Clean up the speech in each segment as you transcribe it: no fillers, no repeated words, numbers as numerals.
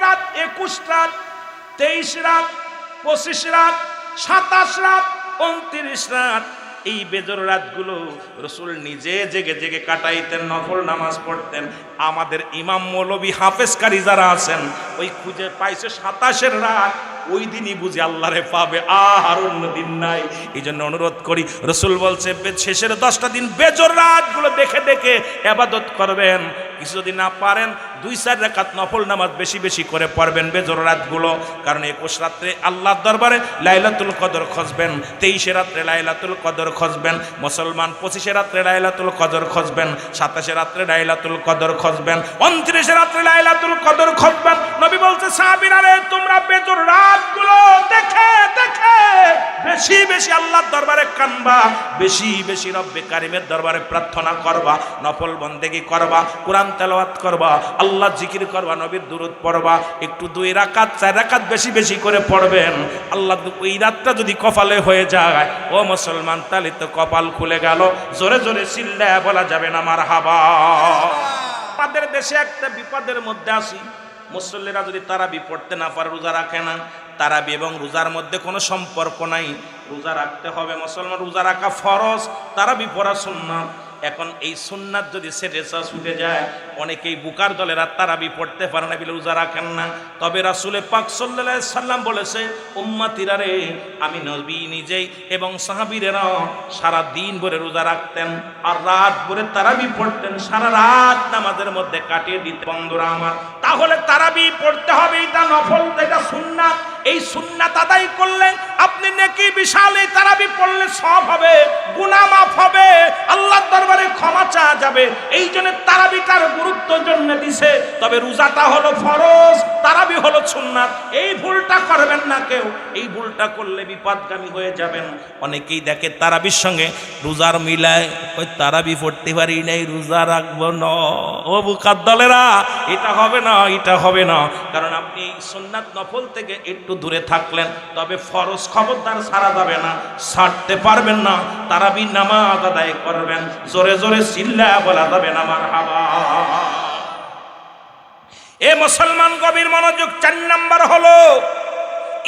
রাত, 21 রাত, 23 রাত, 25 রাত, 27 রাত, 29 রাত, এই বেজর রাতগুলো রসুল নিজে জেগে জেগে কাটাইতেন, নফল নামাজ পড়তেন। আমাদের ইমাম মৌলবী হাফেজকারী যারা আছেন ওই খুঁজে পাইছে 27-এর রাত, ওই দিনই বুঝি আল্লাহরে পাবে, আর অন্য দিন নাই। এই জন্য অনুরোধ করি, রসুল বলছে শেষের 10টা দিন বেজর রাতগুলো দেখে দেখে ইবাদত করবেন। কিছু যদি না পারেন 2-4 রাকাত নফল নামাজ বেশি বেশি করে পড়বেন বেজর রাতগুলো। কারণ 21 রাত্রে আল্লাহর দরবারে লাইলাতুল কদর খুঁজবেন, 23 রাত্রে লাইলাতুল কদর খুঁজবেন মুসলমান, 25 রাত্রে লাইলাতুল কদর খুঁজবেন, 27 রাত্রে লাইলাতুল কদর খুঁজবেন, 29 রাত্রে লাইলাতুল কদর খুঁজবেন। নবী বলছে সাহাবীরা রে তোমরা বেজর রাতগুলো দেখে দেখে বেশি বেশি আল্লাহর দরবারে কানবা, বেশি বেশি রব্বে কারিমের দরবারে প্রার্থনা করবা, নফল বন্দেগী করবা, কোরআন তেলাওয়াত করবা, আল্লাহ জিকির করবা, নবীর দুরূদ পড়বা। একটু 2 রাকাত 4 রাকাত বেশি বেশি করে পড়বেন। আল্লাহ ওই রাতটা যদি কপালে হয়ে যায়, ও মুসলমান, তাহলে তো কপাল খুলে গেল। জোরে জোরে চিল্লায়া বলা যাবে না মারহাবা। আমাদের দেশে একটা বিপদের মধ্যে আছি, মুসল্লিরা যদি তারাবি পড়তে না পারে, রোজা রাখে না। তারাবি এবং রোজার মধ্যে কোনো সম্পর্ক নাই। রোজা রাখতে হবে মুসলমান, রোজা রাখা ফরজ, তারাবি পড়া সুন্নাত। এখন এই সুন্নাত যদি সেরেসা ছুটে যায়, অনেকেই বুকার দলেরা তারাবি পড়তে পারে না বলে রোজা রাখেন না। তবে রাসূল পাক সাল্লাল্লাহু আলাইহি সাল্লাম বলেছে, উম্মতিরা রে, আমি নবী নিজেই এবং সাহাবীরা সারা দিন ভরে রোজা রাখতেন আর রাত ভরে তারাবি পড়তেন, সারা রাত নামাজের মধ্যে কাটিয়ে দিতেন। বন্ধুরা আমার, তাহলে তারাবি পড়তে হবে, এটা নফল, এটা সুন্নাত। এই সুন্নাত আদায় করলে আপনি নেকি বিশাল, এই তারাবি পড়লে সওয়াব হবে, গুনাহ মাফ হবে, আল্লাহর দরবারে ক্ষমা চাওয়া যাবে। এই জন্য তারাবিটার গুরুত্ব জন্য দিছে। তবে রোজাটা হলো ফরজ, তারাবি হলো সুন্নাত। এই ভুলটা করবেন না কেউ, এই ভুলটা করলে বিপদগামী হয়ে যাবেন। অনেকেই দেখে তারাবির সঙ্গে রোজার মিলায়, ওই তারাবি পড়তে পারি নাই, রোজা রাখবো না। ও বুকার দলেরা, এটা হবে না, এটা হবে না। কারণ আপনি এই সুন্নাত নফল থেকে একটু দূরে থাকলেন, তবে ফরজ খবরদার ছাড়া যাবে না, ছাড়তে পারবেন না। তারাবি নামাজ আদায় করবেন, জোরে জোরে চিল্লায়া বলা যাবে না মারহাবা। এ মুসলমান গভীর মনোযোগ। 4 নাম্বার হলো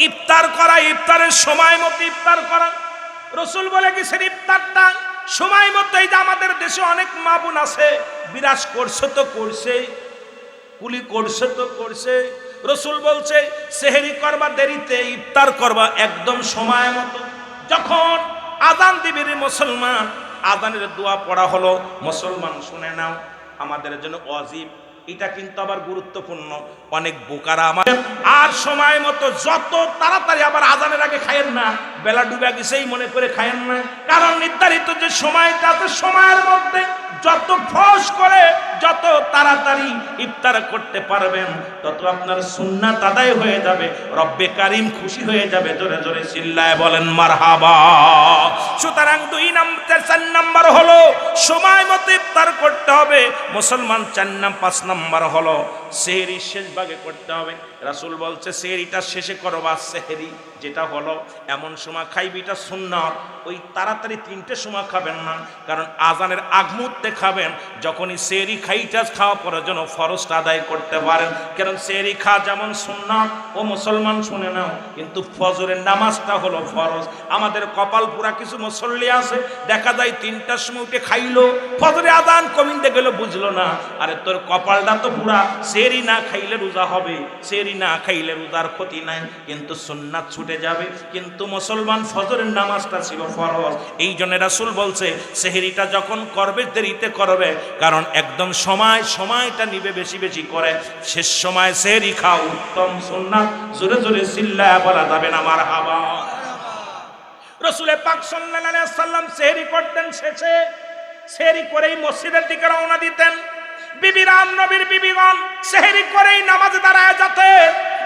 ইফতার করা, ইফতারের সময় মতো ইফতার করা। রসুল বলে গেছেন ইফতারটা সময় মতো। এই যে আমাদের দেশে অনেক মা বোন আছে, বিরাজ করছে তো করছে, কুলি করছে তো করছে। রসুল বলছে সেহরি করবা দেরিতে, ইফতার করবা একদম সময় মতো। যখন আযান দিবে রে মুসলমান, আযানের দোয়া পড়া হলো, মুসলমান শুনে নাও, আমাদের জন্য ওয়াজিব। এটা কিন্তু আবার গুরুত্বপূর্ণ। অনেক বোকারা আমার আর সময় মতো যত তাড়াতাড়ি, আবার আযানের আগে খায়েন না, বেলা ডুবে গেছেই মনে করে খায়েন না। কারণ নির্ধারিত যে সময়টা আছে, সময়ের মধ্যে যত ফস করে, যত তাড়াতাড়ি ইফতার করতে পারবেন, তত আপনার সুন্নাত আদায় হয়ে যাবে, রব্বে কারিম খুশি হয়ে যাবে। জোরে জোরে চিল্লায় বলেন মারহাবা। সুতরাং 4 নাম্বার হলো সময় মতো ইফতার করতে হবে মুসলমান। 5 নাম্বার হলো সেহরি শেষ ভাগে করতে হবে। রাসূল বলছে সেহরিটা শেষে করবা, সেহরি যেটা হলো এমন সময় খাইবি, এটা সুন্নাত। ওই তাড়াতাড়ি 3টের সময় খাবেন না, কারণ আযানের আগ মুহূর্তে খাবেন। যখনই সেহরি খাইটা খাওয়া পরের জন্য ফরজটা আদায় করতে পারেন। কারণ সেহরি খাওয়া যেমন সুন্নাত, ও মুসলমান শুনে নাও, কিন্তু ফজরের নামাজটা হলো ফরজ। আমাদের কপাল পুরা কিছু মুসল্লি আছে, দেখা যায় 3টার সময় উঠে খাইলো, ফজরে আযান কমিতে গেল, বুঝলো না। আরে তোর কপালটা তো পুরা, সেহরি না খাইলে রোজা হবে, সেহরি না খাইলে রোজার ক্ষতি নাই, কিন্তু সুন্নাত ছুটে যাবে। কিন্তু মুসলমান ফজরের নামাজটা ছিল ফরজ। এই জন্য রাসূল বলছে সেহরিটা যখন করবে দেরিতে করবে, কারণ একদম সময়টা নিবে বেশি বেশি করে। শেষ সময় সেহরি খাও, উত্তম সুন্নাত। জোরে জোরে চিল্লায়া বলা যাবে না মারহাবা। রাসূল পাক সাল্লাল্লাহু আলাইহি ওয়াসাল্লাম সেহরি করতেন, শেষে সেহরি করেই মসজিদের দিকে রওনা দিতেন। বিবিরান, নবীর বিবিগণ সেহরি করেই নামাজে দাঁড়ায় যেতে,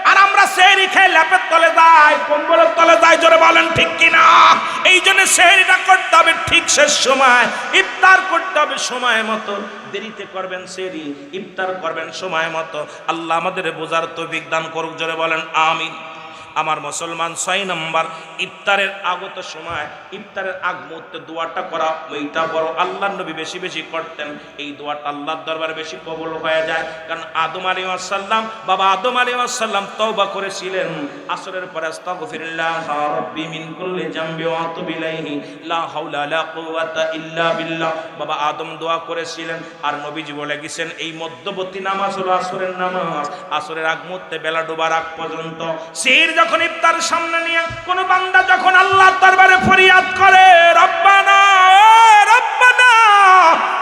আর আমরা সেহরি খেয়ে ল্যাপের তলে যাই, কম্বলের তলে যাই। জোরে বলেন ঠিক কিনা? এই জন্য সেহরিটা করতে হবে ঠিক শেষ সময়, ইফতার করতে হবে সময় মতো। দেরিতে করবেন সেহরি, ইফতার করবেন সময় মতো। আল্লাহ আমাদের বোঝার তৌফিক দান করুক। জোরে বলেন আমিন। আমার মুসলমান 6 নম্বর ইফতারের আগত সময়, ইফতারের আগ মুহূর্তে দোয়াটা করা, ওইটা বড় আল্লাহর নবী বেশি বেশি করতেন। এই দোয়াটা আল্লাহর দরবারে বেশি কবুল হয়ে যায়, কারণ আদম আলাইহিস সালাম, বাবা আদম আলাইহিস সালাম তওবা করেছিলেন আসরের পরে, আস্তাগফিরুল্লাহ রাব্বি মিন কুল্লি জামবি ওয়া আতুবু ইলাইহি লা হাওলা লা কুওয়াতা ইল্লা বিল্লাহ। বাবা আদম দোয়া করেছিলেন, আর নবীজি বলে গেছেন এই মধ্যবর্তী নামাজ হলো আসরের নামাজ। আসরের আগ মুহূর্তে বেলা ডোবার আগ পর্যন্ত সির যখন ইফতার সামনে নিয়ে কোন বান্দা যখন আল্লাহর দরবারে ফরিয়াদ করে, রব্বানা রব্বানা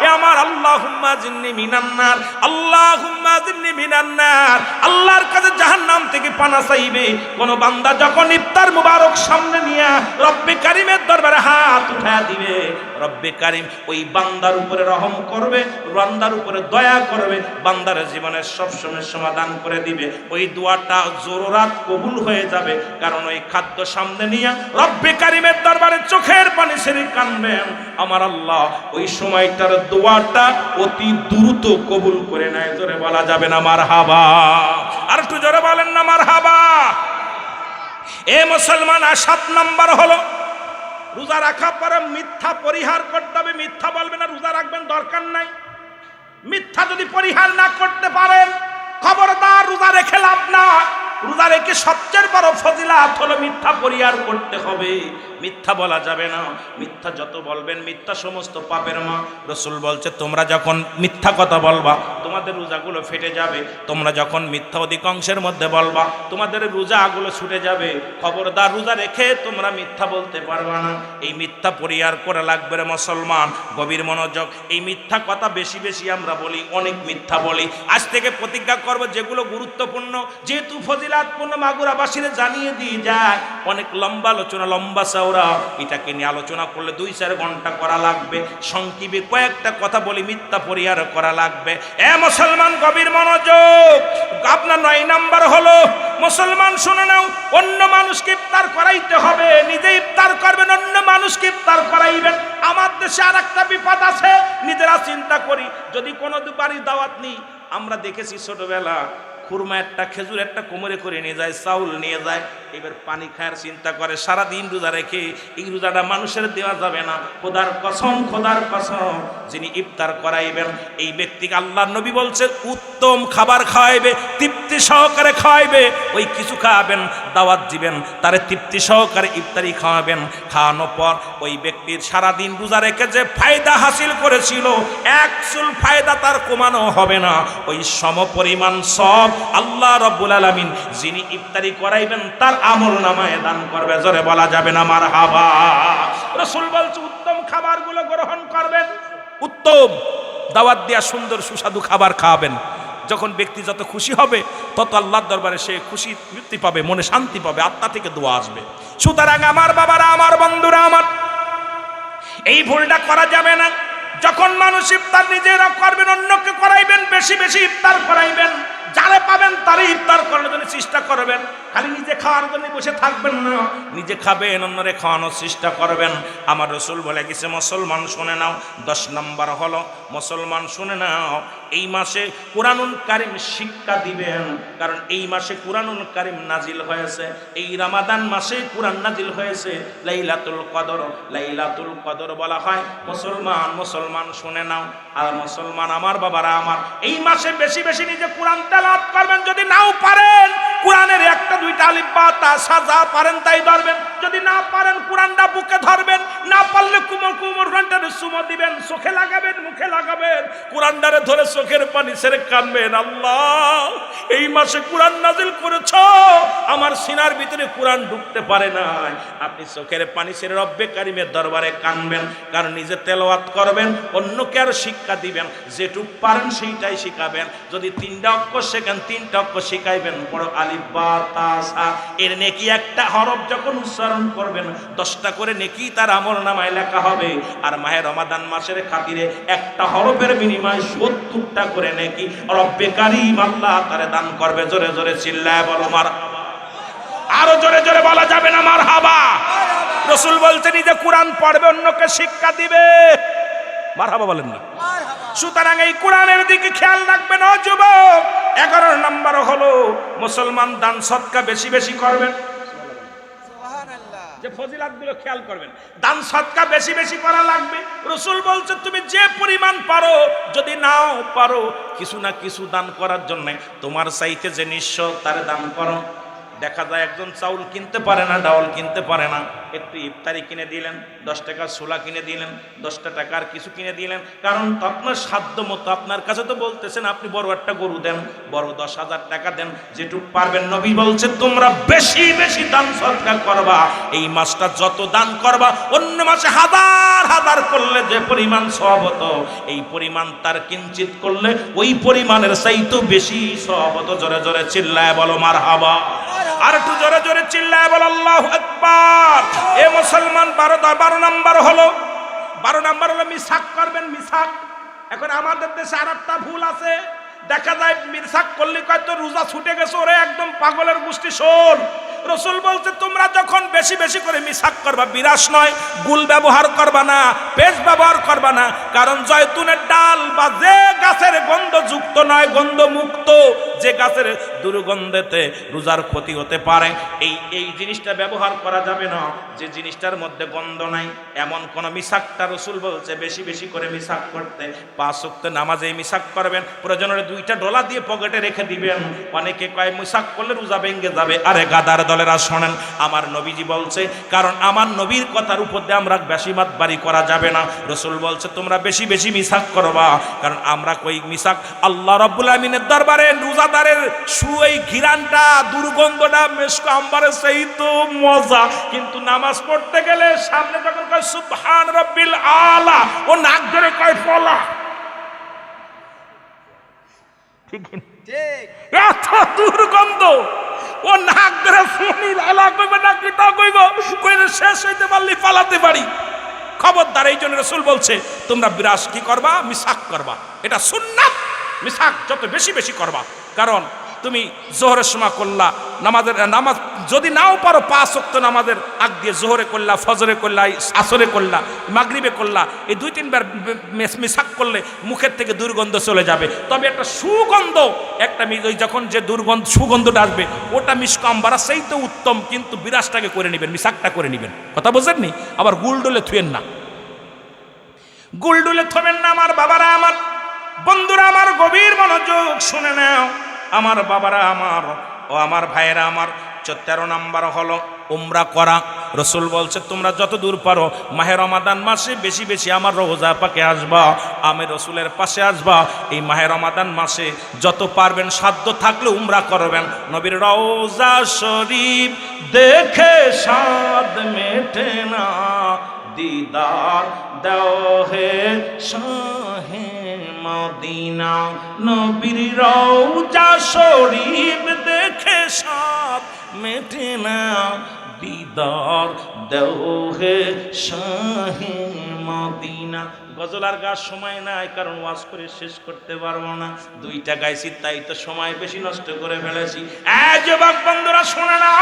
এ আমার আল্লাহুম্মা জিন্নি মিনান নার, আল্লাহুম্মা জিন্নি মিনান নার, আল্লাহর কাছে জাহান্নাম থেকে পানা চাইবে। কোন বান্দা যখন ইফতার মুবারক সামনে নিয়ে রব্বে কারিমের দরবারে হাত উঠায়া দিবে, রব্বে কারিম ওই বান্দার উপরে রহম করবে, বান্দার উপরে দয়া করবে, বান্দার জীবনের সব সমস্যার সমাধান করে দিবে। ওই দোয়াটা জোরাত কবুল হয়ে যাবে, কারণ ওই খাদ্য সামনে নিয়ে রব্বে কারিমের দরবারে চোখের পানি ছেড়ে কাঁদবেন। আমার আল্লাহ ওই সময়টার দোয়াটা অতি দ্রুত কবুল করে নেয়। জোরে বলা যাবে না মারহাবা? আর একটু জোরে বলেন না মারহাবা? এ মুসলমান, আর 7 নম্বর হলো রোজা রাখা পরে মিথ্যা পরিহার করতে হবে। মিথ্যা বলবেন না, রোজা রাখবেন দরকার নাই। মিথ্যা যদি পরিহার না করতে পারেন, খবরদার রোজা রেখে লাভ না। রোজা রেখে সবচেয়ে বড় ফজিলাত হলো মিথ্যা পরিহার করতে হবে। মিথ্যা বলা যাবে না। মিথ্যা যত বলবেন মিথ্যা সমস্ত পাপের মা। রাসূল বলছে তোমরা যখন মিথ্যা কথা বলবা তোমাদের রোজাগুলো ফেটে যাবে। তোমরা যখন মিথ্যা অধিকাংশের মধ্যে বলবা তোমাদের রোজাগুলো ছুটে যাবে। খবরদার রোজা রেখে তোমরা মিথ্যা বলতে পারবা না। এই মিথ্যা পরিহার করা লাগবে রে মুসলমান। গভীর মনোযোগ। এই মিথ্যা কথা বেশি বেশি আমরা বলি, অনেক মিথ্যা বলি। আজ থেকে প্রতিজ্ঞা করব যেগুলো গুরুত্বপূর্ণ, যেহেতু ফজিলাতপূর্ণ মাগুরাবাসীরা জানিয়ে দিয়ে যায়। অনেক লম্বা আলোচনা, লম্বা চওড়া, এটাকে নিয়ে আলোচনা করলে 2-4 ঘন্টা করা লাগবে। সংক্ষেপে কয়েকটা কথা বলি, মিথ্যা পরিহার করা লাগবে। এ মুসলমান গভীর মনোযোগ। আপনার 9 নাম্বার হলো মুসলমান শুনে নাও, অন্য মানুষকে ইফতার করাইতে হবে, নিজে ইফতার করবেন, অন্য মানুষকে ইফতার করাইবেন। আমার দেশে আর একটা বিপদ আছে, নিজেরা চিন্তা করি। যদি কোনো বাড়ির দাওয়াত নিই, আমরা দেখেছি ছোটবেলা খুরমা একটা, খেজুর একটা কোমরে করে নিয়ে যায়, চাউল নিয়ে যায়, এবার পানি খায়ার চিন্তা করে। সারাদিন রোজা রেখে এই রোজাটা মানুষের দেওয়া যাবে না। খোদার কসম, খোদার কসম, যিনি ইফতার করাইবেন এই ব্যক্তিকে আল্লাহর নবী বলছে উত্তম খাবার খাওয়াইবে, তৃপ্তি সহকারে খাওয়াইবে। ওই কিছু খাওয়াবেন, দাওয়াত দিবেন, তারে তৃপ্তি সহকারে ইফতারি খাওয়াবেন। খাওয়ানোর পর ওই ব্যক্তির সারাদিন রোজা রেখে যে ফায়দা হাসিল করেছিল, এক চুল ফায়দা তার কমানো হবে না। ওই সমপরিমাণ সব আল্লাহ রাব্বুল আলামিন যিনি ইফতারি করাইবেন তার আমলনামায় দান করবে। জোরে বলা যাবে না মারহাবা? রাসূল বলছে উত্তম খাবারগুলো গ্রহণ করবেন, উত্তম দাওয়াত দিয়া সুন্দর সুস্বাদু খাবার খাওয়াবেন। যখন ব্যক্তি যত খুশি হবে তত আল্লাহর দরবারে সে খুশি তৃপ্তি পাবে, মনে শান্তি পাবে, আত্মা থেকে দোয়া আসবে। সুতরাং আমার বাবারা, আমার বন্ধুরা, আমার এই ভুলটা করা যাবে না। যখন মানুষ ইফতার নিজেরা করবেন, অন্যকে করাইবেন, বেশি বেশি ইফতার করাইবেন। যারে পাবেন তারে ইফতার করার জন্য চেষ্টা করবেন। খালি নিজে খাওয়ার জন্য বসে থাকবেন না, নিজে খাবেন, অন্যরে খাওয়ানোর চেষ্টা করবেন। আমার রাসূল বলে গেছে মুসলমান শুনে নাও, 10 নম্বর হলো মুসলমান শুনে নাও, এই মাসে কুরআনুল কারীম শিক্ষা দিবেন। কারণ এই মাসে কুরআনুল কারীম নাজিল হয়েছে, এই রমাদান মাসে কুরআন নাজিল হয়েছে। লাইলাতুল কদর, লাইলাতুল কদর বলা হয়। মুসলমান মুসলমান শুনে নাও। আর মুসলমান আমার বাবারা আমার, এই মাসে বেশি বেশি নিজে কুরআন তেলাওয়াত করবেন। যদি নাও পারেন কুরআনের 1-2টা আলিফ বা তা সাজা পারেন তাই ধরবেন। যদি না পারেন কোরআনটা বুকে ধরবেন, না পারলে কুমোর ঘন্টারে সুমো দিবেন, চোখে লাগাবেন, মুখে লাগাবেন, কোরআনটারে ধরে চোখের পানি ছেড়ে কাঁদবেন। আল্লাহ, এই মাসে কোরআন নাজিল করেছ, আমার সিনার ভিতরে কোরআন ঢুকতে পারে নাই। আপনি চোখের পানি ছেড়ে রব্বে কারিমের দরবারে কাঁদবেন। কারণ নিজে তেলাওয়াত করবেন, অন্যকে আর শিক্ষা দিবেন। যেটুক পারেন সেইটাই শিখাবেন। যদি 3টা অক্ষর শেখেন, 3টা অক্ষর শিখাইবেন। বড় আলিফ বা তা সা, এর নেকি একটা হরফ যখন উচ্চারণ করবেন 10টা করে নেকি তার আমলনামায় লেখা হবে। আর মাহে রমাদান মাসের খাতিরে একটা হরফের বিনিময়ে 70টা করে নেকি রব্বে কারীম আল্লাহ তারে দান করবে। জোরে জোরে চিল্লায় বলো মারহাবা। আরো জোরে জোরে বলা যাবে না মারহাবা? রাসূল বলছেন নিজে কোরআন পড়বে, অন্যকে শিক্ষা দিবে। মারহাবা বলেন না? সুতরাং এই কোরআনের দিকে খেয়াল রাখবেন ও যুবক। 11 নম্বর হলো মুসলমান দান সদকা বেশি বেশি করবেন। যে ফজিলাতগুলো খেয়াল করবেন। দান সদকা বেশি বেশি করা লাগবে। রাসূল বলছে তুমি যে পরিমাণ পারো, যদি নাও পারো কিছু না কিছু দান করার জন্য তোমার চাইতে যে নিঃস্ব তারে দান করো। দেখা যায় একজন চাউল কিনতে পারে না, ডাউল কিনতে পারে না, একটু ইফতারি কিনে দিলেন, 10 টাকার ছোলা কিনে দিলেন, 10টা টাকার কিছু কিনে দিলেন, কারণ তো আপনার সাধ্য মতো, আপনার কাছে তো বলতেছেন আপনি বড় একটা গরু দেন, বড় 10,000 টাকা দেন, যেটুকু পারবেন। নবী বলছে তোমরা বেশি বেশি দান সদকা করবা। এই মাসটা যত দান করবা অন্য মাসে হাজার হাজার করলে যে পরিমাণ সওয়াব হতো, এই পরিমাণ তার কিঞ্চিত করলে ওই পরিমাণের চাইতে বেশি সওয়াব হতো। জোরে জোরে চিল্লায় বলো মারহাবা। আর একটু জোরে জোরে চিল্লায় বলো আল্লাহু আকবার। এ মুসলমান 12 নাম্বার হলো মিসাক করবেন। মিসাক এখন আমাদের দেশে আর একটা ভুল আছে, দেখা যায় মিসাক করলে কয় তো রোজা ছুটে গেছে, ওরে একদম পাগলের গোষ্ঠী। শোন, রাসূল বলছে তোমরা যখন বেশি বেশি করে মিসাক করবা, বিরাস নয়, গুল ব্যবহার করবা না, পেস্ট ব্যবহার করবা না, কারণ জয়তুনের ডাল বা যে গাছের গন্ধযুক্ত নয়, গন্ধমুক্ত যে গাছের দুর্গন্ধেতে রোজার ক্ষতি হতে পারে, এই জিনিসটা ব্যবহার করা যাবে না। যে জিনিসটার মধ্যে গন্ধ নাই এমন কোন মিসাকটা রাসূল বলছে বেশি বেশি করে মিসাক করতে। 5 ওয়াক্ত নামাজে মিসাক করবেন, প্রয়োজনে 2টা ডলা দিয়ে পকেটে রেখে দিবেন। অনেকে কয় মিসাক করলে রোজা ভেঙে যাবে। আরে গাদার দলেরা শোনেন, আমার নবীজি বলছে, কারণ আমার নবীর কথার উপর দিয়ে আমরা বেশিমাত বাড়ি করা যাবে না। রাসূল বলছে তোমরা বেশি বেশি মিসাক করবা, কারণ আমরা কই মিসাক আল্লাহ রাব্বুল আমিনের দরবারে রোজাদারের এই ঘিরানটা, দুর্গন্ধটা মেশক আম্বারের সেই তো মজা, কিন্তু নামাজ পড়তে গেলে সামনে যখন কয় সুবহান রাব্বিল আলা, ও নাক ধরে কয় ফলা। ঠিক এত দুর্গন্ধ, ও নাক ধরে ফনিল আলা কইবে না, কিটা কইব, কইলে শেষ হইতে পারলি পালাতে পারি। খবরদার, এই জন্য রাসূল বলছে তোমরা বিরাস কি করবা, মিসাক করবা। এটা সুন্নাত। মিসাক যত বেশি বেশি করবা, কারণ তুমি জোহরের সময় করলা, নামাজ যদি নাও পারো 5 ওয়াক্ত নামাজের আগ দিয়ে জোহরে করলা, ফজরে করলা, আসরে করলা, মাগরিবে করলা, এই 2-3 বার মিসাক করলে মুখের থেকে দুর্গন্ধ চলে যাবে। তবে একটা সুগন্ধ, একটা যখন যে সুগন্ধটা আসবে ওটা মিশকাম্বারা সেই তো উত্তম, কিন্তু বিরাসটাকে করে নেবেন, মিসাকটা করে নেবেন। কথা বোঝেননি? আবার গুলডলে থুয়েন না, গুলডলে থবেন না। আমার বাবারা, আমার বন্ধুরা, আমার গভীর মনোযোগ শুনে নাও। আমার বাবারা আমার ও আমার ভাইয়েরা আমার, 13 নাম্বার হলো উমরা করা। রাসূল বলছে তোমরা যত দূর পারো মাহে রমাদান মাসে বেশি বেশি আমার রওজা পাকে আসবা, আমি রাসূলের পাশে আসবা। এই মাহে রমাদান মাসে যত পারবেন সাধ্য থাকলে উমরা করবেন। নবীর রওজা শরীফ দেখে সাদ মেটে না, দিদার দাও হে শাহে মদিনা। নবীর রওজা শরীফ দেখে সাদ মেটে না, দিদার দাও হে শাহে মদিনা। গজল আর গাছ সময় নাই, কারণ ওয়াজ করে শেষ করতে পারবো না। 2টা গাইছি, তাই তো সময় বেশি নষ্ট করে ফেলেছি। যুবক বন্ধুরা শোনে না,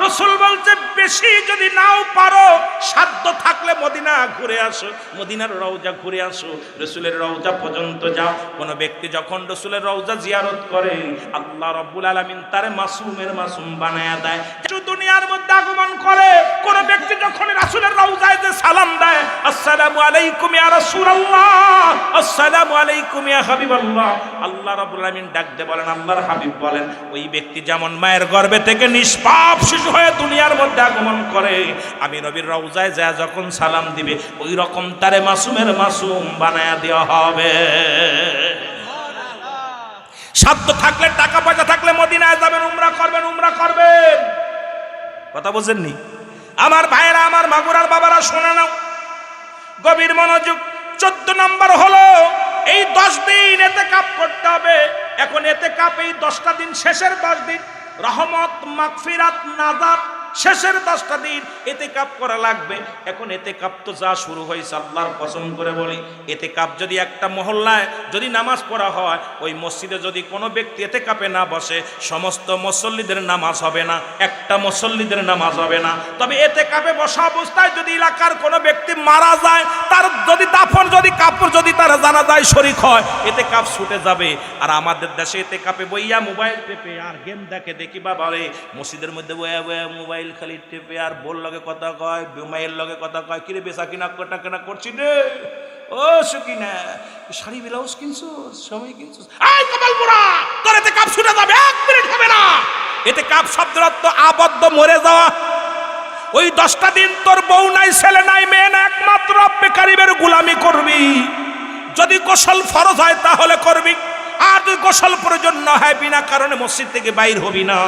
রাসূল বলছে বেশি যদি নাও পারো, সাধ্য থাকলে মদিনা ঘুরে আসো, মদিনার রওজা ঘুরে আসো, রাসূলের রওজা পর্যন্ত যাও। কোন ব্যক্তি যখন রাসূলের রওজা জিয়ারত করে, আল্লাহ রাব্বুল আলামিন তারে মাসুমের মাসুম বানায়া দেয়। দুনিয়ার মধ্যে আগমন করে কোন ব্যক্তি যখন রাসূলের রওজায় যে সালাম দেয়, আসসালামু আলাইকুম ইয়া রাসূলুল্লাহ, আসসালামু আলাইকুম ইয়া হাবিবাল্লাহ, আল্লাহ রাব্বুল আলামিন ডাক দিয়ে বলেন, আল্লাহর হাবিব বলেন, ওই ব্যক্তি যেমন মায়ের গর্ভে থেকে নিষ্পাপ শিশু হয়ে দুনিয়ার মধ্যে আগমন করে, আমি নবীর রওজায় যায় যখন সালাম দিবে ওই রকম তারে মাসুমের মাসুম বানায়া দেওয়া হবে। সাধ্য থাকলে, টাকা পয়সা থাকলে মদিনায় যাবেন, উমরা করবেন, উমরা করবেন। কথা বোঝেননি? আমার ভাইয়েরা, আমার মাগুরার বাবারা শোনে নাও, গভীর মনোযোগ। 14 নাম্বার হলো এই 10 দিন ইতিকাফ করতে হবে। এখন ইতিকাফ এই 10টা দিন, শেষের 10 দিন রহমত, মাগফিরাত, নাজাত, শেষের 10টা দিন ইতিকাফ করা লাগবে। এখন ইতিকাফ তো যা শুরু হয়েছে, আল্লাহর কসম করে বলি, ইতিকাফ যদি একটা মহল্লায় যদি নামাজ পড়া হয়, ওই মসজিদে যদি কোনো ব্যক্তি ইতিকাফে না বসে, সমস্ত মুসল্লিদের নামাজ হবে না, একটা মুসল্লিদের নামাজ হবে না। তবে ইতিকাফে বসা অবস্থায় যদি এলাকার কোনো ব্যক্তি মারা যায়, তার যদি দাফন, যদি কাপড় যদি তার জানাজায় শরীক হয়, ইতিকাফ ছুটে যাবে। আর আমাদের দেশে ইতিকাফে বইয়া মোবাইল টেপে আর গেম দেখে, দেখি বাবা রে মসজিদের মধ্যে বয়া বয়া মোবাইল মোবাইল খালি টেপে আর বোর লগে কথা কয়, মায়ের লগে কথা কয়, কিরে বেচা কিনা কটা কেনা করছি রে, ও সুকিনা শাড়ি ব্লাউজ কিনছো, সময় কিনছো, আই কপাল পোড়া, তোর এতে কাপ ছুটে যাবে, 1 মিনিট হবে না। এতে কাপ শব্দের অর্থ আবদ্ধ, মরে যাওয়া। ওই 10টা দিন তোর বউ নাই, ছেলে নাই, মেয়ে না, একমাত্র রব্বে কারিমের গোলামি করবি। যদি গোসল ফরজ হয় তাহলে করবি, আর যদি গোসল প্রয়োজন না হয় বিনা কারণে মসজিদ থেকে বাইর হবি না।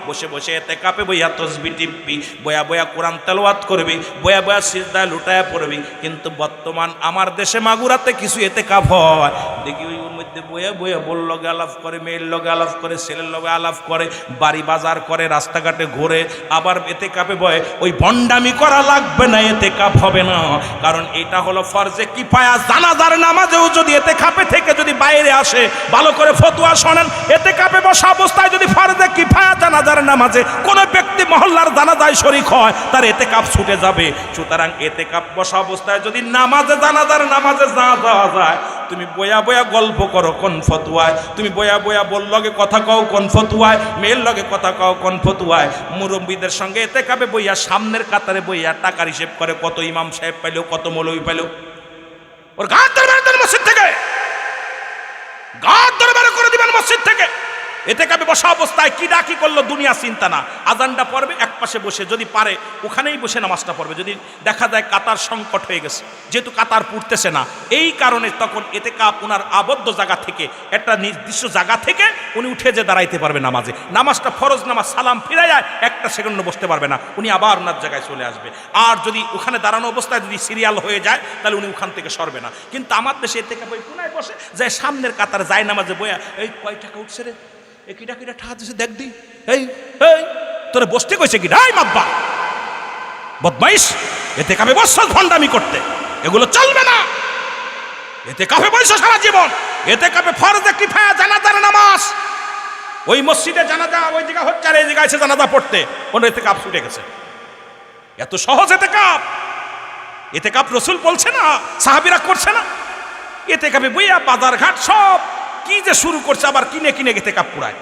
বসে বসে এতেকাপে বইয়া তসবি টিপবি, বয়া বয়া কোরআন তেলাওয়াত করবি, বয়া বয়া সিজদায় লুটায়া পড়বি। কিন্তু বর্তমান আমার দেশে মাগুরাতে কিছু এতেকাপ হয়, দেখি ওই মধ্যে বয়া বয়া বোর লগে আলাপ করে, মেয়ের লগে আলাপ করে, ছেলের লগে আলাপ করে, বাড়ি বাজার করে, রাস্তাঘাটে ঘোরে, আবার এতেকাপে বয়। ওই ভণ্ডামি করা লাগবে না, এতেকাপ হবে না। কারণ এটা হলো ফরজে কিফায়া। জানাজার নামাজেও যদি এতেকাপে থেকে যদি বাইরে আসে, ভালো করে ফতোয়া শোনেন, এতেকাপে বসা অবস্থায় যদি ফরজে কিফায়া জানাজার নামাজে কোন ব্যক্তি মহল্লার জানাজায় শরীক হয়, তার এতেকাপ ছুটে যাবে। সুতরাং এতেকাপ বসা অবস্থায় যদি নামাজে জানাজার নামাজে যাওয়া যায়, তুমি বয়া বয়া গল্প করো কোন ফতোয়ায়, তুমি বয়া বয়া বল লগে কথা কও কোন ফতোয়ায়, মেয়ের লগে কথা কও কোন ফতোয়ায়। মুরব্বীদের সঙ্গে এতেকাপে বইয়া সামনের কাতারে বইয়া টাকার হিসেব করে, কত ইমাম সাহেব পাইলো, কত মৌলভী পাইলো। ওর গাঁট দরবারে দেন মসজিদ থেকে, গাঁট দরবারে করে দিবেন মসজিদ থেকে। এতেকাপে বসা অবস্থায় কি ডাকি করলো দুনিয়া চিন্তা না। আজানটা পড়বে, এক পাশে বসে যদি পারে ওখানেই বসে নামাজটা পড়বে। যদি দেখা যায় কাতার সংকট হয়ে গেছে, যেহেতু কাতার পুড়তেছে না, এই কারণে তখন এতেকাপ ওনার আবদ্ধ জায়গা থেকে, একটা নির্দিষ্ট জায়গা থেকে উনি উঠে যে দাঁড়াইতে পারবে নামাজে। নামাজটা ফরজ নামাজ, সালাম ফিরে যায়, একটা সেকেন্ড বসতে পারবে না, উনি আবার ওনার জায়গায় চলে আসবে। আর যদি ওখানে দাঁড়ানো অবস্থায় যদি সিরিয়াল হয়ে যায়, তাহলে উনি ওখান থেকে সরবে না। কিন্তু আমার দেশে এতেকাপ ওই কোনায় বসে যায়, সামনের কাতারে যায় নামাজে বইয়া, এই কয় টাকা উঠছে রে, কিটা কিটা ঠা দিছে দেখ দি, এই এই তোরে বসতে কইছে কি রাই মাব্বা বদমাইশ। এতেকাপে বসছ ভণ্ডামি করতে, এগুলো চলবে না। এতেকাপে বসছ সারা জীবন। এতেকাপে ফরজে কিফায়া জানাজার নামাজ, ওই মসজিদে জানাজা ওই জায়গা হচ্ছে, আর এই জায়গায় এসে জানাজা পড়তে ওর এতেকাপ ছুটে গেছে। এত সহজ এতেকাপ। এতেকাপ রাসূল বলছে না, সাহাবীরা করছে না। এতেকাপে বইয়া বাজার ঘাট সব কি যে শুরু করছে, আবার কিনে কিনে এতেকাপ পুরায়।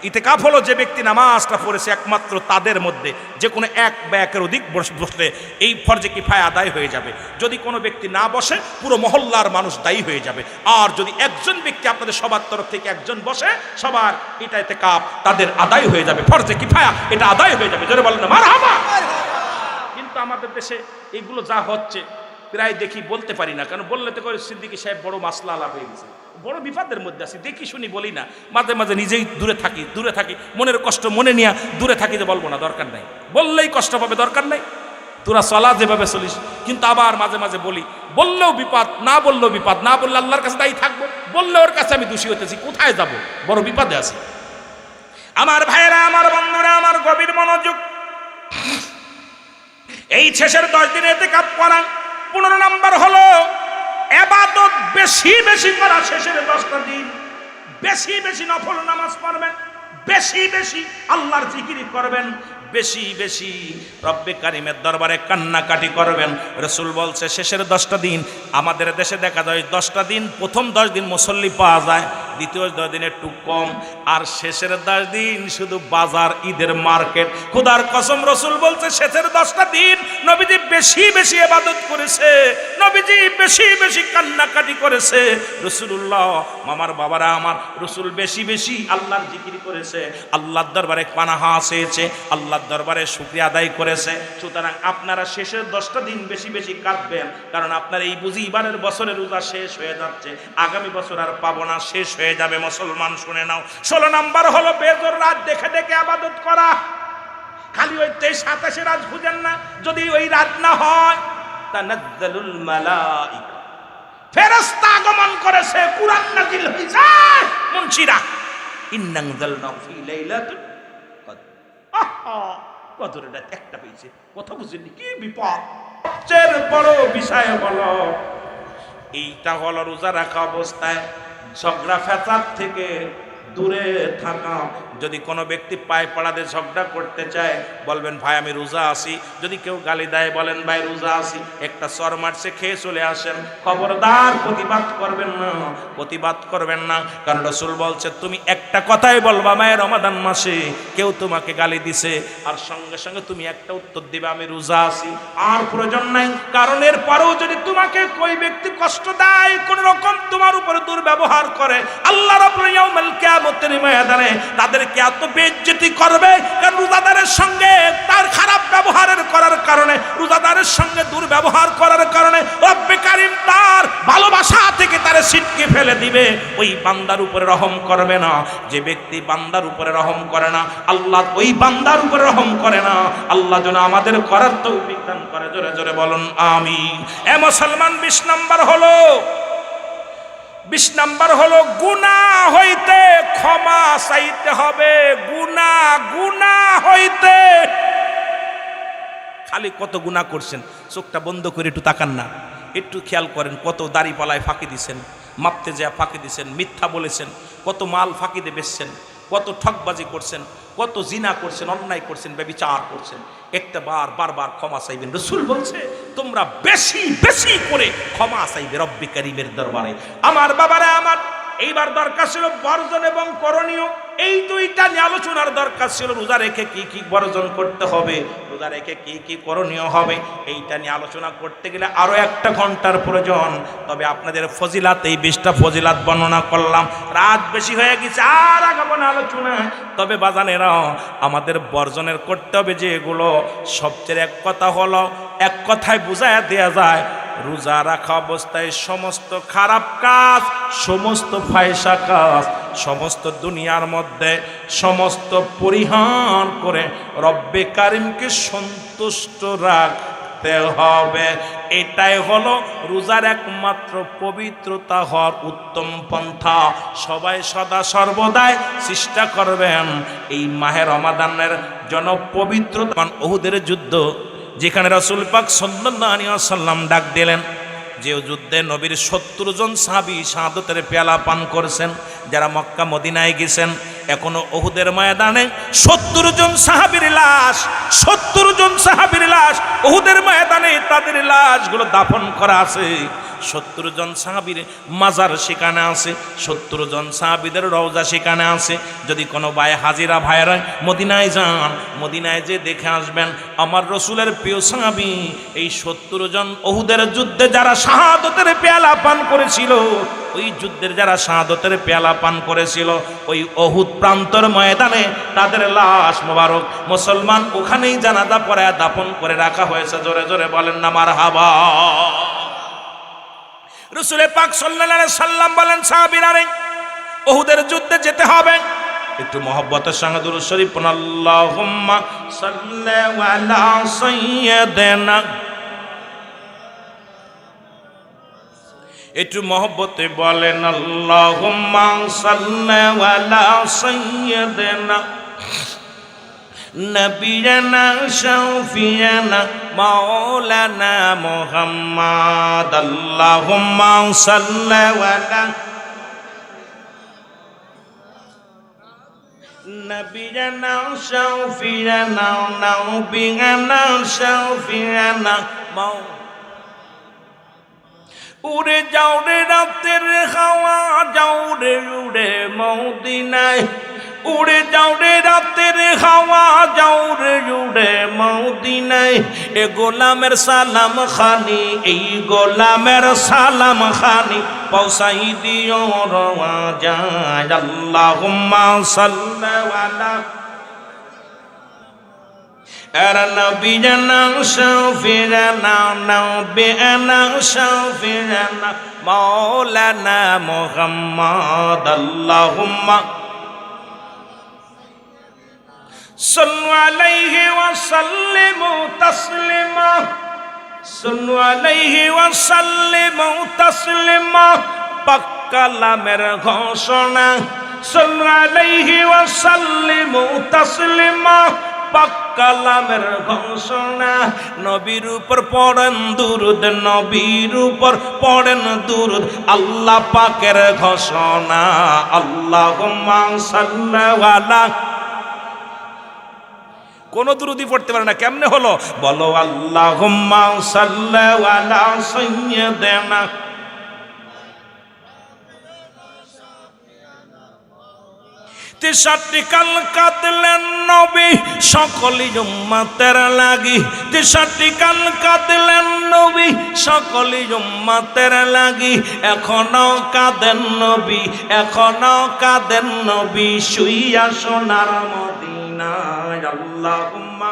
ইতেকাফ হলো যে ব্যক্তি নামাজটা পড়েছে একমাত্র তাদের মধ্যে, যে কোনো এক বা একের অধিক বসলে এই ফরজে কিফায়া আদায় হয়ে যাবে। যদি কোনো ব্যক্তি না বসে, পুরো মহল্লার মানুষ দায়ী হয়ে যাবে। আর যদি একজন ব্যক্তি আপনাদের সবার তরফ থেকে একজন বসে, সবার এটা ইতেকাফ তাদের আদায় হয়ে যাবে, ফরজে কিফায়া এটা আদায় হয়ে যাবে। জোরে বলেন না মারহাবা। কিন্তু আমাদের দেশে এগুলো যা হচ্ছে প্রায় দেখি বলতে পারি না, কারণ বললে তো করে সিদ্দিকী সাহেব বড় মাসলা আলাপ হয়ে গেছে, বড় বিপদের মধ্যে আছি, দেখি শুনি বলি না। মাঝে মাঝে নিজেই দূরে থাকি, মনের কষ্ট মনে নিয়ে দূরে থাকি, যে বলবো না, দরকার নাই, বললেই কষ্ট পাবে, দরকার নাই, তোরা চলা যেভাবে চলিস। কিন্তু আবার মাঝে মাঝে বলি, বললেও বিপদ, না বললেও বিপদ, না বললে আল্লাহর কাছে দায়ী থাকবো, বললে ওর কাছে আমি দোষী হতেছি, কোথায় যাব, বড় বিপদে আছি। আমার ভাইয়েরা, আমার বন্ধুরা, আমার গভীর মনোযোগ। এই শেষের 10 দিনে ইতিকাফ করা। 15 নম্বর হলো ইবাদত বেশি বেশি করা। শেষের 10টা দিন বেশি বেশি নফল নামাজ পড়বেন, বেশি বেশি আল্লাহর জিকির করবেন, বেশি বেশি রব্বে কারিমের দরবারে কান্নাকাটি করবেন। রাসূল বলছে শেষের 10টা দিন, আমাদের দেশে দেখা যায় 10টা দিন, প্রথম 10 দিন মুসল্লি পাওয়া যায়, দ্বিতীয় 10 দিন একটু কম, আর শেষের 10 দিন শুধু বাজার, ঈদের মার্কেট। খোদার কসম, রাসূল বলছে শেষের 10টা দিন নবীজি বেশি বেশি ইবাদত করেছে, নবীজি বেশি বেশি কান্নাকাটি করেছে। রাসূলুল্লাহ, মামার বাবারা আমার, রাসূল বেশি বেশি আল্লাহর জিকির করেছে, আল্লাহর দরবারে পানাহা চেয়েছে, আল্লাহর দরবারে শুকরিয়া আদায় করেছে। সুতরাং আপনারা শেষের 10টা দিন বেশি বেশি কাঁদবেন, কারণ আপনার এই বুঝি এবারের বছরের রোজা শেষ হয়ে যাচ্ছে, আগামী বছর আর পাবো না, শেষ হয়ে যাবে। মুসলমান শুনে নাও, 16 নম্বর হলো বেজোর রাত দেখে দেখে ইবাদত করা। খালি ওই 23-27 রাত খুঁজেন না, যদি ওই রাত না হয়, তানাজ্জালুল মালাইকা, ফেরেশতা আগমন করেছে, কুরআন নাযিল হইছে। মুনশিরা ইন্না আনজালনাহু ফি লাইলাতুল কদর। কদরের রাত একটা পেয়েছে, কথা বুঝেননি? কি বিপদ! সবচেয়ে বড় বিষয় হলো এইটা হলো রোজা রাখা অবস্থায় ঝগড়া ফ্যাসাদ থেকে দূরে থাকা, যদি কোনো ব্যক্তি পায়ে পাড়াতে ঝগড়া করতে চায় বলবেন ভাই আমি রোজা আছি। যদি কেউ গালি দেয় বলেন ভাই রোজা আছি। একটা চর মারছে খেয়ে চলে আসেন, খবরদার প্রতিবাদ করবেন না, প্রতিবাদ করবেন না। কারণ রাসূল বলছে তুমি একটা কথাই বলবা মায়ে রমাদান মাসে কেউ তোমাকে গালি দিছে আর সঙ্গে সঙ্গে তুমি একটা উত্তর দিবে আমি রোজা আছি, আর প্রয়োজন নাই। কারণ এর পরেও যদি তোমাকে কোই ব্যক্তি কষ্ট দেয়, কোন রকম তোমার উপরে দুর্ব্যবহার করে, আল্লাহ রাব্বুল ইয়াউমুল কিয়ামতের ময়দানে তাদেরকে এত বেইজ্জতি করবে। কারণ রোজাদারের সঙ্গে তার খারাপ ব্যবহারের করার কারণে, রোজাদারের সঙ্গে দুর্ব্যবহার করার কারণে রব্বে কারীম তার ভালোবাসা থেকে তারে ছিটকে ফেলে দিবে। ওই বান্দার উপরে রহম করবে না। যে ব্যক্তি বান্দার উপরে রহম করে না, আল্লাহ ওই বান্দার উপরে রহম করে না। আল্লাহ যেন আমাদের করার তৌফিক দান করে। জোরে জোরে বলুন আমিন। এ মুসলমান 20 নাম্বার হলো গুনাহ হইতে ক্ষমা চাইতে হবে। গুনাহ হইতে, খালি কত গুনাহ করছেন, চোখটা বন্ধ করে একটু তাকান না, একটু খেয়াল করেন কত দাড়ি পালায় ফাঁকি দিছেন, মাপতে যা ফাঁকি দিছেন, মিথ্যা বলেছেন, কত মাল ফাঁকিতে বেচছেন, কত ঠকবাজি করছেন, কত জিনা করছেন, অন্যায় করছেন, ব্যভিচার করছেন। একটা বারবার ক্ষমা চাইবেন। রাসূল বলছে তোমরা বেশি বেশি করে ক্ষমা চাইবে রব্বে কারীমের দরবারে। আমার বাবারা আমার, এইবার দরকার ছিল বর্জন এবং করণীয়, এই দুইটা নিয়ে আলোচনার দরকার ছিল। রোজা রেখে কি কি বর্জন করতে হবে, রোজা রেখে কি কি করণীয় হবে, এইটা নিয়ে আলোচনা করতে গেলে আরো 1 ঘন্টার প্রয়োজন। তবে আপনাদের ফজিলাত, এই 20টা ফজিলাত বর্ণনা করলাম, রাত বেশি হয়ে গেছে, আর আগাবো না আলোচনা। তবে বাজানেরা আমাদের বর্জনের করতে হবে যেগুলো, সবচেয়ে এক কথা হলো, এক কথায় বুঝাইয়া দেয়া যায়, রোজা রাখা অবস্থায় সমস্ত খারাপ কাজ, সমস্ত ফায়সা কাজ, সমস্ত দুনিয়ার মধ্যে সমস্ত পরিহার করে রব্বে কারীমকে সন্তুষ্ট রাখতে হবে। এটাই হলো রোজার একমাত্র পবিত্রতা হওয়ার উত্তম পন্থা। সবাই সদা সর্বদাই চেষ্টা করবেন এই মাহে রমাদানের জনপবিত্রতা। উহুদের যুদ্ধ, যেখানে রাসূল পাক সাল্লাল্লাহু আলাইহি ওয়াসাল্লাম ডাক দিলেন, যে যুদ্ধে নবীর 70 জন সাহাবী শাহাদাতের পেয়ালা পান করেছেন, যারা মক্কা মদিনায় গেছেন। এখনো উহুদের ময়দানে 70 জন সাহাবীর লাশ, 70 জন সাহাবীর লাশ উহুদের ময়দানে তাদের লাশগুলো দাফন করা আছে। 70 জন সাহাবীর মাজার সেখানে আছে, 70 জন সাহাবীদের রওজা সেখানে আছে। যদি কোনো ভাই হাজিরা ভাইরা মদিনায় যান, মদিনায় যে দেখে আসবেন আমার রাসূলের প্রিয় সাহাবী এই 70 জন উহুদের যুদ্ধে যারা শাহাদাতের পেয়ালা পান করেছিল, ওই যুদ্ধের যারা শাহাদাতের পেয়ালা পান করেছিল, ওই উহুদ প্রান্তর ময়দানে তাদের লাশ মোবারক মুসলমান ওখানেই জানাজা পড়ায় দাফন করে রাখা হয়েছে। জোরে জোরে বলেন না মারহাবা। রাসূল পাক সাল্লাল্লাহু আলাইহি সাল্লাম বলেন সাহাবীরা রে, উহুদের যুদ্ধে যেতে হবে, একটু মহব্বতের সঙ্গে দুরূদ শরীফ পড়ুন। আল্লাহুম্মা সাল্লি আলা সাইয়্যিদিনা, একটু মহব্বতে বলেন আল্লাহুম্মা সাল্লি আলা সাইয়্যিদিনা নবিয়ানা শাফিয়ানা মাওলানা মুহাম্মদ। আল্লাহুম্মা সাল্লি আলা নবিয়ানা শাফিয়ানা নবিয়ানা শাফিয়ানা মাওলানা। উড়ে যাও রে রাতের হাওয়া, যাও রে উড়ে মদিনায়, উড়ে যাও রে রাতের হাওয়া, যাও রে উড়ে মদিনায়। এ গোলামের সালাম খানি, এই গোলামের সালাম খানি পৌঁছাই দিও রওয়া যায়। আল্লাহুম্মা সাল্লি আলা নবিয়ানা শাফিয়ানা নবিয়ানা শাফিয়ানা মাওলানা মুহাম্মদ। আল্লাহুম্মা সাল্লু আলাইহি ওয়া সাল্লিমু তাসলিমা, সাল্লু আলাইহি ওয়া সাল্লিমু তাসলিমা। পাক কালামের ঘোষণা, সাল্লু আলাইহি ওয়া সাল্লিমু তাসলিমা। পাক কালামের ঘোষণা, নবীর উপর পড়েন দুরূদ, নবীর উপর পড়েন দুরূদ। আল্লাহ পাকের ঘোষণা, আল্লাহুম্মা সাল্লি আলা কোনো দুরুদি পড়তে পারে না, কেমনে হলো? বলো আল্লাহুম্মা সাল্লি আলা সাইয়্যিদিনা। তেষট্টি কাল কাঁদলেন নবী সকলি উম্মতের লাগি, তেষট্টি কাল কাঁদলেন নবী সকলি উম্মতের লাগি। এখনো কাঁদেন নবী, এখনো কাঁদেন নবী শুইয়া সোনার মদিনায়। আল্লাহুম্মা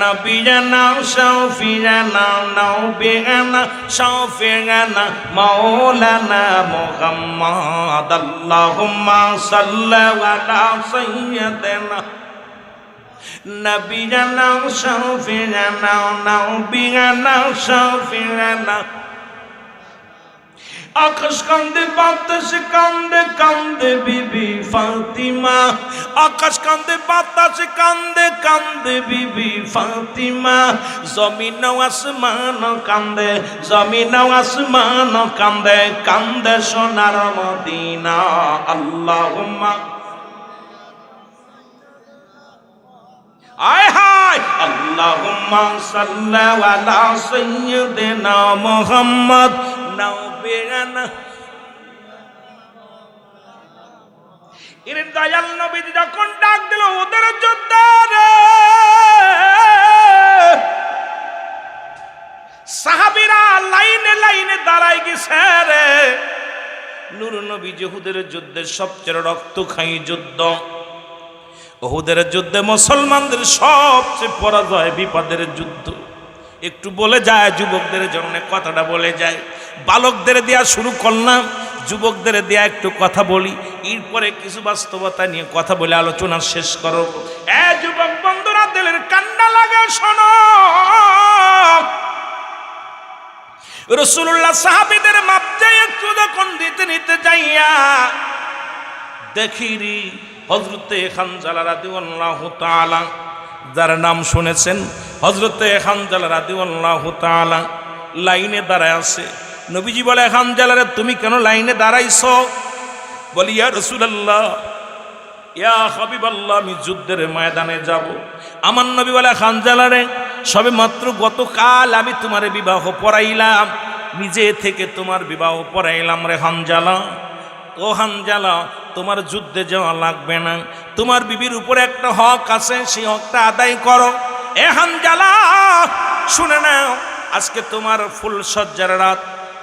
نبينا شفيعنا نبينا شفيعنا مولانا محمد اللهم صل على سيدنا نبينا شفيعنا نبينا شفيعنا। আকাশ কান্দে বাতাস কান্দে কান্দে বিবি ফাতিমা, আকাশ কান্দে বাতাস কান্দে কান্দে বিবি ফাতিমা। জমিন আসমান কান্দে, জমিন আসমান কান্দে কান্দে সোনার মদিনা। আল্লাহুম্মা আয় হায় আল্লাহুম্মা সাল্লি আলা সাইয়্যিদিনা মুহাম্মদ নাবিয়ানা। এর দয়াল নবী যখন ডাক দিল ওদের যোদ্ধারে, সাহাবীরা লাইনে লাইনে দাঁড়ায় গেছে রে। নূর নবী উহুদের যুদ্ধের সবচেয়ে রক্তক্ষয়ী যুদ্ধ, উহুদের যুদ্ধে মুসলমানদের সবচেয়ে পরাজয় বিপদের যুদ্ধ। একটু বলে যায় যুবকদের জন্য কথাটা বলে যায়, বালকদের দেয়া শুরু করলাম, যুবকদের দেয়া একটু কথা বলি, এরপরে কিছু বাস্তবতা নিয়ে কথা বলে আলোচনা শেষ করো। যুবক বন্ধুরা দিলের কান্না লাগা শোনো। রাসূলুল্লাহ সাহাবীদের মাপতে একটু যখন দিতে নিতে যাইয়া দেখিরি হযরতে হানজালা রাদিয়াল্লাহু তাআলা, যার নাম শুনেছেন হযরতে হানজালা রাদিয়াল্লাহু তাআলা, লাইনে দাঁড়ায় আছে। নবীজি বলে, হানজালা রে তুমি কেন লাইনে দাঁড়াইছো? বলি, ইয়া রাসূলুল্লাহ, ইয়া হাবিবাল্লাহ, আমি যুদ্ধের ময়দানে যাব। আমার নবী বলে, হানজালা রে সবে মাত্র গতকাল আমি তোমার বিবাহ পড়াইলাম, নিজে থেকে তোমার বিবাহ পড়াইলাম রে হানজালা। ও হানজালা, তোমার যুদ্ধে যাওয়া লাগবে না, তোমার বিবির উপরে একটা হক আছে, সেই হকটা আদায় করো। এ হানজালা শুনে নাও, আজকে তোমার ফুল সজ্জার রাত,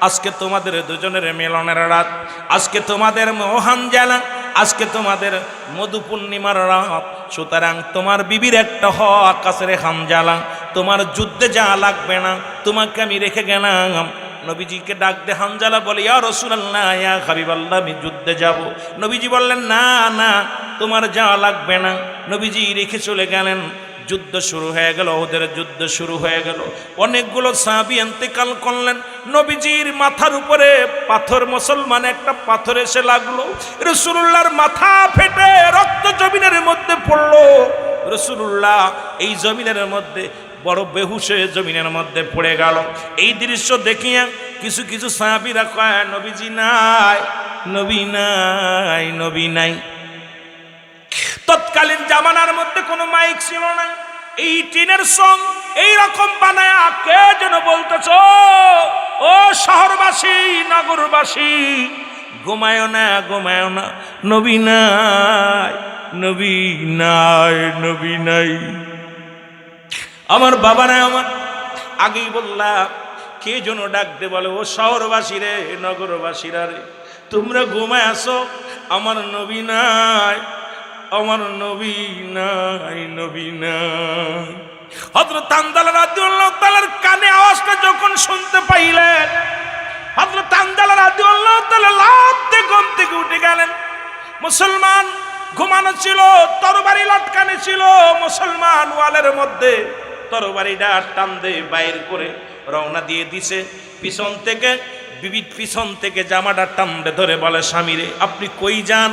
আজকে তোমাদের দুজনের মিলনের রাত, আজকে তোমাদের ও হানজালা আজকে তোমাদের মধু পূর্ণিমার রাত। সুতরাং তোমার বিবির একটা হক আছে রে হানজালা, তোমার যুদ্ধে যাওয়া লাগবে না, তোমাকে আমি রেখে গেলাম। নবীজিকে ডাক দে হানজালা বলে, ইয়া রাসূলুল্লাহ, ইয়া হাবিবাল্লাহ, আমি যুদ্ধে যাব। নবীজি বললেন, না না, তোমার যাওয়া লাগবে না। নবীজি রেখে চলে গেলেন। যুদ্ধ শুরু হয়ে গেল, ওদের যুদ্ধ শুরু হয়ে গেল। অনেকগুলো সাহাবী ইন্তেকাল করলেন। নবীজির মাথার উপরে পাথর, মুসলমান একটা পাথর এসে লাগলো, রাসূলুল্লাহর মাথা ফেটে রক্ত জমিনের মধ্যে পড়লো। রাসূলুল্লাহ এই জমিনের মধ্যে বড় বেহুশে জমিনের মধ্যে পড়ে গেল। এই দৃশ্য দেখিয়া কিছু কিছু সাহাবীরা কয়, নবীজি নাই, নবী নাই, নবী নাই। তৎকালীন জামানার মধ্যে কোনো মাইক ছিল না, এই টিনের সং এইরকম বানায়া কে যেন বলতেছ, ও শহরবাসী, নগরবাসী, ঘুমায় না, ঘুমায় না, নবী নাই, নবী নাই, নবী নাই। আমার বাবা নাই, আমার আগেই বললাম, কে যেন ডাকতে বলে, ও শহরবাসী রে, নগরবাসীরা রে, তোমরা ঘুমায় আসো, আমার নবী নাই, আমার নবী নাই, নবী নাই। হযরত হানজালা রাদিয়াল্লাহু তাআলার কানে আওয়াজটা যখন শুনতে পাইলেন, হযরত হানজালা রাদিয়াল্লাহু তাআলা লাফ দিয়ে ঘুম থেকে উঠে গেলেন। মুসলমান ঘুমানো ছিল, তরবারি লটকানো ছিল, মুসলমান ওয়ালের মধ্যে তরবারিটা টান দিয়ে বাইর করে রওনা দিয়ে দিছে। পিছন থেকে বিবি পিছন থেকে জামাটা টানতে ধরে বলে, স্বামীরে আপনি কই যান?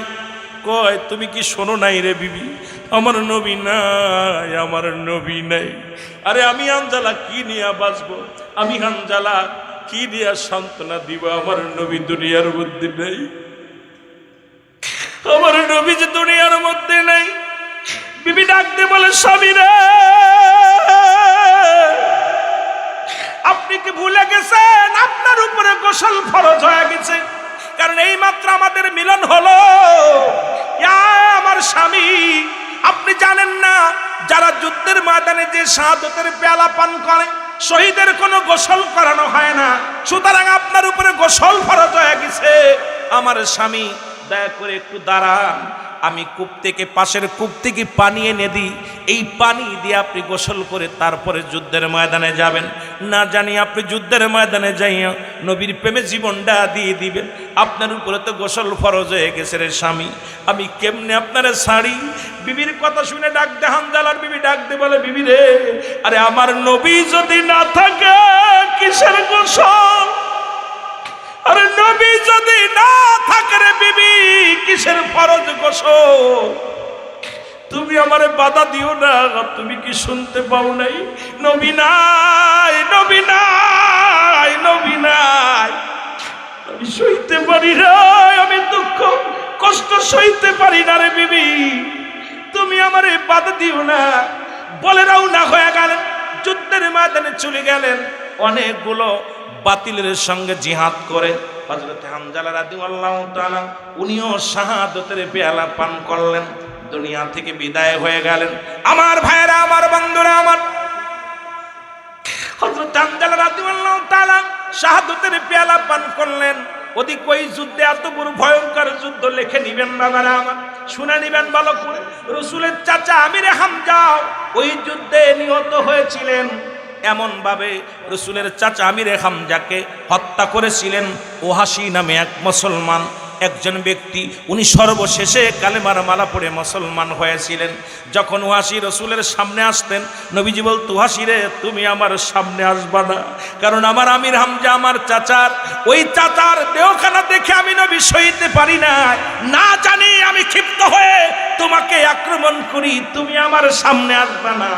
কয়, তুমি কি শোনো নাই রে বিবি, আমার নবী নাই, আমার নবী নাই। আরে আমি হানজালা কি নিয়ে বাঁচবো, আমি হানজালা কি নিয়ে সান্ত্বনা দিব, আমার নবী দুনিয়ার মধ্যে নেই, আমার নবীজি দুনিয়ার মধ্যে নাই। বিবি ডাকতে বলে, স্বামী রে, আপনি কি ভুলে গেছেন আপনার উপরে গোসল ফরজ হয়ে গেছে? কারণ এই মাত্র আমাদের মিলন হলো। আমার স্বামী, আপনি জানেন না যারা যুদ্ধের ময়দানে যে শাহাদাতের পেয়ালা পান করে শহীদের কোনো গোসল করানো হয় না, সুতরাং আপনার উপরে গোসল ফরজ হয়ে গেছে। আমার স্বামী, দয়া করে একটু দাঁড়ান, আমি কূপ থেকে, পাশের কূপ থেকে পানি এনে দিই, এই পানি দিয়ে আপনি গোসল করে তারপরে যুদ্ধের ময়দানে যাবেন। না জানি আপনি যুদ্ধের ময়দানে যাইয়া নবীর প্রেমে জীবনটা দিয়ে দিবেন। আপনার উপরে তো গোসল ফরজ হয়ে গেছে রে স্বামী, আমি কেমনে আপনারা ছাড়ি? বিবির কথা শুনে ডাক দে হানজালার বিবি ডাক দে বলে, বিবি রে, আরে আমার নবী যদি না থাকে কিসের গোসল? আরে নবী যদি না থাকে রে বিবি, কিসের ফরজ গোসল? তুমি আমারে বাধা দিও না। তুমি কি শুনতে পাও নাই? নবী নাই, নবী নাই, নবী নাই। আমি সইতে পারি না, আমি দুঃখ কষ্ট সইতে পারি না রে বিবি, তুমি আমারে বাধা দিও না। বলে রওনা হয়ে গেলেন, যুদ্ধের ময়দানে চলে গেলেন। অনেকগুলো বাতিলের সঙ্গে জিহাদ করে হযরত হামজালা রাদিয়াল্লাহু তাআলা উনিও শাহাদাতের পেয়ালা পান করলেন, দুনিয়া থেকে বিদায় হয়ে গেলেন। আমার ভাইরা, আমার বন্ধুরা, আমার হযরত হামজালা রাদিয়াল্লাহু তাআলা শাহাদাতের পেয়ালা পান করলেন। ওদিক ওই যুদ্ধে এত বড় ভয়ঙ্কর যুদ্ধ লিখে নিবেন বাবারা আমার, শুনে নিবেন ভালো করে। রাসূলের চাচা আমিরে হামজা ওই যুদ্ধে নিহত হয়েছিলেন। এমন ভাবে রাসূলের চাচা আমিরে হামজাকে হত্যা করেছিলেন ওহাসি নামে এক মুসলমান একজন ব্যক্তি। উনি সর্বশেষে কালেমার মালা পড়ে মুসলমান হয়েছিলেন। যখন ওহাসি রাসূলের সামনে আসতেন, নবীজি বলতো, ওহাসি রে, তুমি আমার সামনে আসবা না, কারণ আমার আমির হামজা আমার চাচার, ওই চাচার দেহখানা দেখে আমি নবী সইতে পারি না। না জানি আমি ক্ষিপ্ত হয়ে তোমাকে আক্রমণ করি, তুমি আমার সামনে আসবা না।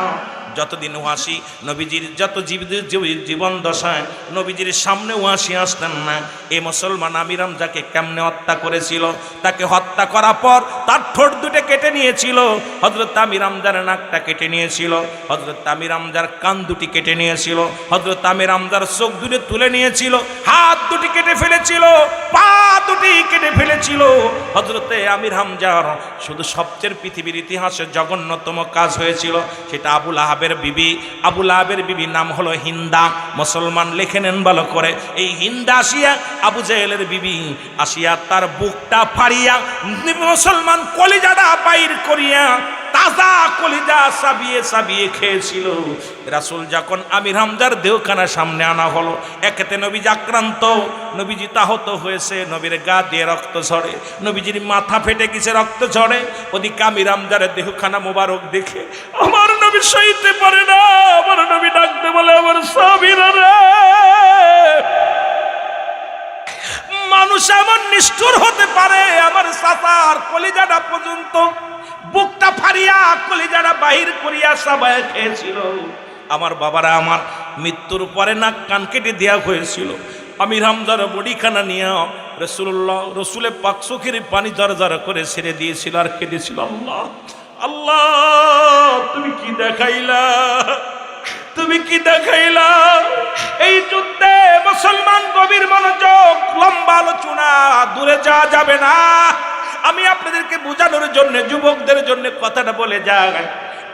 যতদিন ওয়াসি নবীজির যত জীবন দশায় নবীজির সামনে ওয়াসি আসতেন না। এই মুসলমান আমির হামজাকে কেমনে হত্যা করেছিল? তাকে হত্যা করার পর তার ঠোঁট দুটো কেটে নিয়েছিল, হযরত আমির হামজার নাকটা কেটে নিয়েছিল, হযরত আমির হামজার কান দুটি কেটে নিয়েছিল, হযরত আমির হামজার চোখ দুটো তুলে নিয়েছিল, হাত দুটি কেটে ফেলেছিল, পা দুটি কেটে ফেলেছিল। হযরতে আমির হামজার শুধু সবচেয়ে পৃথিবীর ইতিহাসে জঘন্যতম কাজ হয়েছিল, সেটা আবুল আহাবের বিবি। আবুল আহাবের বিবি নাম হলো হিন্দা। মুসলমান লিখে নেন ভালো করে। এই হিন্দা আসিয়া আবু জেহেলের বিবি আসিয়া তার বুকটা ফাড়িয়া মুসলমান কলিজাটা বাইর করিয়া তাজা কলিজা সাবিয়ে সাবিয়ে খেয়েছিল। রাসূল যখন আমির হামজার দেহখানা সামনে আনা হলো, একেতে নবীজি আক্রান্ত, নবীজি আহত হয়েছে, নবীর গা দিয়ে রক্ত ঝরে, নবীজির মাথা ফেটে গেছে, রক্ত ঝরে। ওদিকে আমির হামজার দেহখানা মোবারক দেখে আমার নবী সইতে পারে না। আমার নবী ডাকতে বলে, আমার সাহাবীরা রে, মানুষ এমন নিষ্ঠুর হতে পারে? আমার চাচার কলিজাটা পর্যন্ত বুকটা ফাড়িয়া কলিজাটা বাহির করিয়া সাবায় খেয়েছিল। আমার বাবারা, আমার মৃত্যুর পরে নাক কান কেটে দেওয়া হয়েছিল। আমির হামজার বডিখানা নিয়ে রসুলের পাক চোখের পানি জর করে ছেড়ে দিয়েছিল আর কেঁদেছিল, আল্লাহ আল্লাহ, তুমি কি দেখাইলা, তুমি কি দেখাইলা? এই যুদ্ধে মুসলমান গভীর মনোযোগ, লম্বা আলোচনা, দূরে যাওয়া যাবে না। আমি আপনাদেরকে বোঝানোর জন্য, যুবকদের জন্য কথাটা বলে যাই।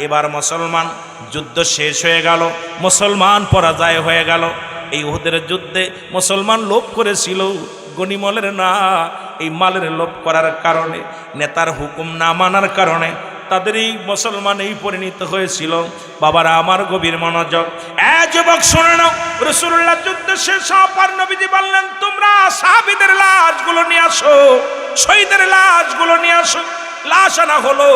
এবার মুসলমান যুদ্ধ শেষ হয়ে গেল, মুসলমান পরাজয় হয়ে গেল। এই উহুদের যুদ্ধে মুসলমান লোভ করেছিল গনিমলের না, এই মালের লোভ করার কারণে, নেতার হুকুম না মানার কারণে তাদের এই মুসলমান এই পরিণত হয়েছিল। বাবারা আমার, গভীর মনোযোগ। যুবক শুনে নাও, রাসূলুল্লাহ যুদ্ধ শেষ হওয়ার পর নবীজি বললেন, তোমরা সাহাবীদের লাশগুলো নিয়ে আসো, শহীদের লাশগুলো নিয়ে আসো। লাশ আনা হলো,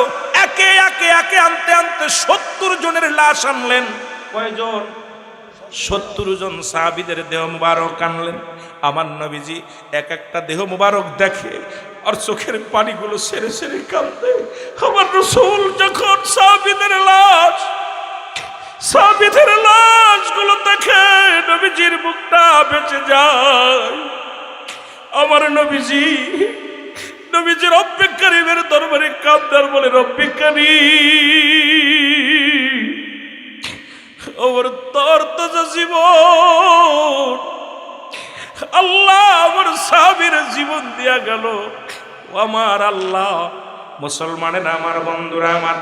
একে একে একে আনতে আনতে 70 জনের লাশ আনলেন। কয়জন? 70 জন সাহাবীদের দেহ মুবারক আনলেন। আমার নবীজি এক একটা দেহ মুবারক দেখে আর চোখের পানিগুলো সেরে সেরে কাঁদে। আমার রাসূল যখন সাহাবীদের লাশগুলো দেখে নবীজির মুখটা বেঁচে যায়। আমার নবীজির রব্বে কারীমের দরবারে বান্দার বলে রব্বি কারীম, ওর তোর তো যে জীবন আল্লাহ আমার সাহাবীর জীবন দিয়া গেল। আমার আল্লাহ, মুসলমানেরা আমার, বন্ধুরা আমার,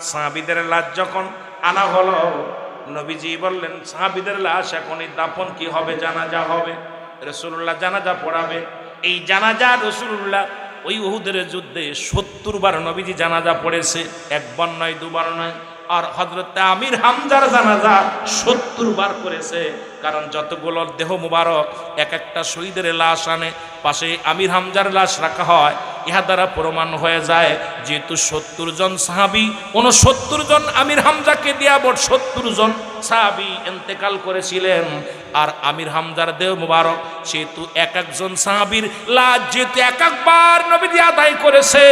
সাহাবীদের লাশ যখন আনা হলো, নবীজি বললেন সাহাবীদের লাশ এখনই দাফন কি হবে? জানাজা হবে। রাসূলুল্লাহ জানাজা পড়াবে। এই জানাজা রাসূলুল্লাহ ওই উহুদের যুদ্ধে 70 বার নবীজি জানাজা পড়েছে, একবার নয়, দুবার নয়। আর হযরত আমির হামজার জানাজা 70 বার করেছে। কারণ যতগুলো দেহ মুবারক এক একটা শহীদের লাশ আনে, পাশে আমির হামজার লাশ রাখা হয়। ইহা দ্বারা প্রমাণ হয়ে যায় যেহেতু 70 জন সাহাবী, 69 জন আমির হামজাকে দিয়া মোট 70 জন সাহাবী ইন্তেকাল করেছিলেন। আর আমির হামজার দেহ মুবারক সেহেতু এক একজন সাহাবীর লাশ যেহেতু এক একবার নবীজি আদায় করেছে,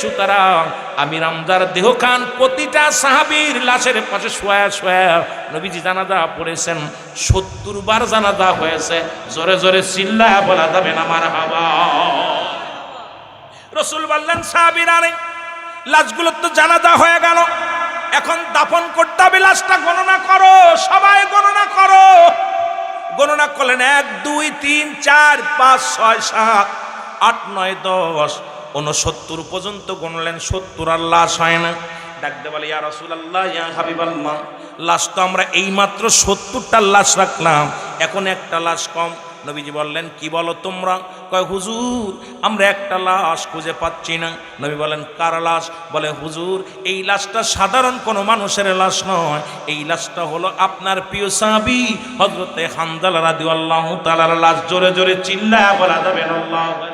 সুতরাং আমির হামজার দেহ খান প্রতিটা সাহাবীর লাশের পাশে শোয়া শোয়া নবীজি জানাজা পড়েছেন। 70 বার জানাজা হয়েছে। জোরে জোরে চিল্লায়া বলা যাবে না মারহাবা। রাসূল বললেন সাহাবীরা রে, লাশগুলো তো জানাজা হয়ে গেল, এখন দাফন করতে হবে। লাশটা গণনা করো, সবাই গণনা করো। গণনা করলেন 1 2 3 4 5 6 7 8 9 10 69 পর্যন্ত গণলেন। 70 আর লাশ হয় না। ডাকতে বলে ইয়া রাসূলুল্লাহ, ইয়া হাবিবাল্লাহ, লাশ তো আমরা এইমাত্র 70টা লাশ রাখলাম, এখন একটা লাশ কম। নবীজি বললেন কি বলো তোমরা? কয় হুজুর আমরা একটা লাশ খুঁজে পাচ্ছি না। নবী বলেন কার লাশ? বলে হুজুর এই লাশটা সাধারণ কোনো মানুষের লাশ নয়, এই লাশটা হলো আপনার প্রিয় সাহাবী হযরতে হানজালা রাদিয়াল্লাহু তাআলার লাশ। জোরে জোরে চিল্লায়া বলা যাবে না আল্লাহু আকবার।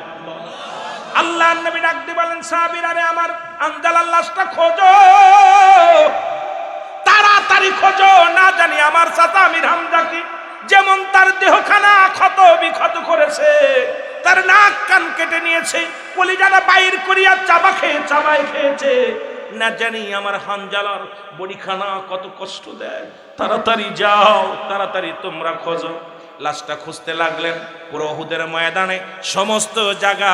আল্লাহর নবী ডাক দিয়ে বলেন সাহাবীরা রে, আমার হানজালার লাশটা খোঁজো, তাড়াতাড়ি খোঁজো। না জানি আমার চাচা আমির হামজা কি যেমন তার দেহখানা ক্ষত বিক্ষত করেছে, তার নাক কান কেটে নিয়েছে, কলিজাটা বাইর করিয়া চাবাই খেয়েছে, না জানি আমার হানজালার বডিখানা কত কষ্ট দেয়। তাড়াতাড়ি যাও, তাড়াতাড়ি তোমরা খোঁজো। লাশটা খুঁজতে লাগলেন। পুরো উহুদের ময়দানে সমস্ত জায়গা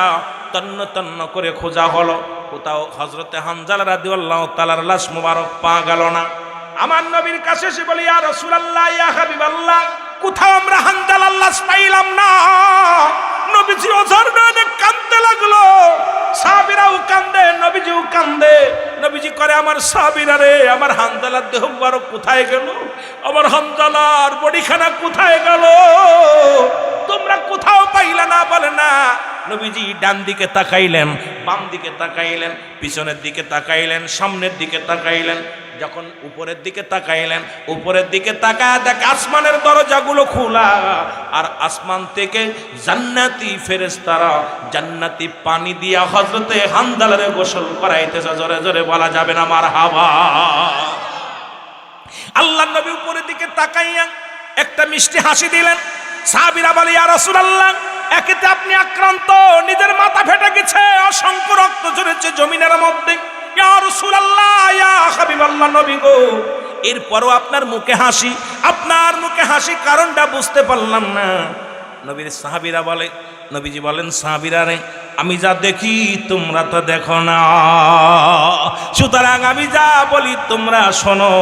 তন্ন তন্ন করে খোঁজা হলো, কোথাও হযরতে হানজালা রাদিয়াল্লাহু তাআলার লাশ মুবারক পাওয়া গেল না। আমার নবীর কাছে এসে বলি ইয়া রাসূলুল্লাহ, ইয়া হাবিবাল্লাহ, কোথাও আমরা হানজালার লাশ পাইলাম না। নবীজি ওঝার নয়নে কাঁদতে লাগলো, সাহাবীরাও কান্দে, নবীজিও কান্দে। নবীজি করে আমার সাহাবীরা রে, আমার হানজালার দেহ মুবারক কোথায় গেল? আমার হানজালার বডিখানা কোথায় গেল? তোমরা কোথাও পাইলা না? বলে না। নবীজি ডান দিকে তাকাইলেন, বাম দিকে তাকাইলেন, পিছনের দিকে তাকাইলেন, সামনের দিকে তাকাইলেন। যখন উপরের দিকে তাকাইলেন, উপরের দিকে তাকায় দেখে আসমানের দরজাগুলো খোলা, আর আসমান থেকে জান্নাতি ফেরেশতারা জান্নাতি পানি দিয়া হযরতে হানজালারে গোসল করাইতেছে। জোরে জোরে বলা যাবে না মারহাবা। আল্লাহর নবী উপরের দিকে তাকাইয়া একটা মিষ্টি হাসি দিলেন। সাহাবীরা বলে ইয়া রাসূলুল্লাহ, একেতে আপনি আক্রান্ত, নিজের মাথা ফেটে গেছে, অসংখ্য রক্ত ঝরেছে জমিনের মধ্যে। ইয়া রাসূলুল্লাহ, ইয়া হাবিবাল্লাহ, নবী গো, এরপরও আপনার মুখে হাসি, আপনার মুখে হাসি কারণটা বুঝতে পারলাম না। নবীর সাহাবীরা বলে, নবীজি বলেন সাহাবীরা রে, আমি যা দেখি তোমরা তো দেখো না, সুতরাং আমি যা বলি তোমরা শোনো।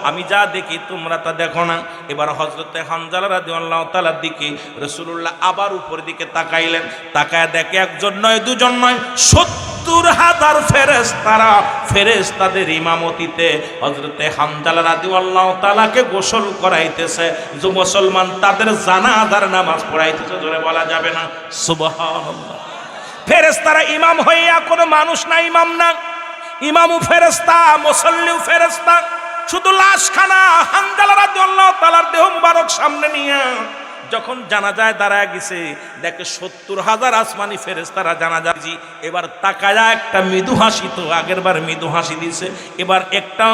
আমি যা দেখি তোমরা তা দেখো না। এবার হযরতে হানজালা রাদিয়াল্লাহু তাআলার দিকে রাসূলুল্লাহ আবার উপর দিকে তাকাইলেন। তাকায় দেখে একজন নয়, দুজন নয়, 70,000 ফেরেশতারা, ফেরেশতাদের ইমামতিতে হযরতে হানজালা রাদিয়াল্লাহু তাআলাকে গোসল করাইতেছে। যে মুসলমান তাদের জানাজার নামাজ পড়াইতেছে। জোরে বলা যাবে না সুবহানাল্লাহ। ফেরেশতারা ইমাম হইয়া কোনো মানুষ না, ইমাম না, ইমামও ফেরেশতা, মুসল্লিও ফেরেশতা। শুধু লাশখানা হানজালা রাদিয়াল্লাহু তাআলার দেহ মুবারক সামনে নিয়ে যখন জানাজায় দাঁড়ায় গেছে, দেখে 70,000 আসমানি ফেরেশতারা জানাজা। এবার তাকায়া একটা মৃদু হাসি, তো আগের বার মৃদু হাসি দিছে, এবার একটা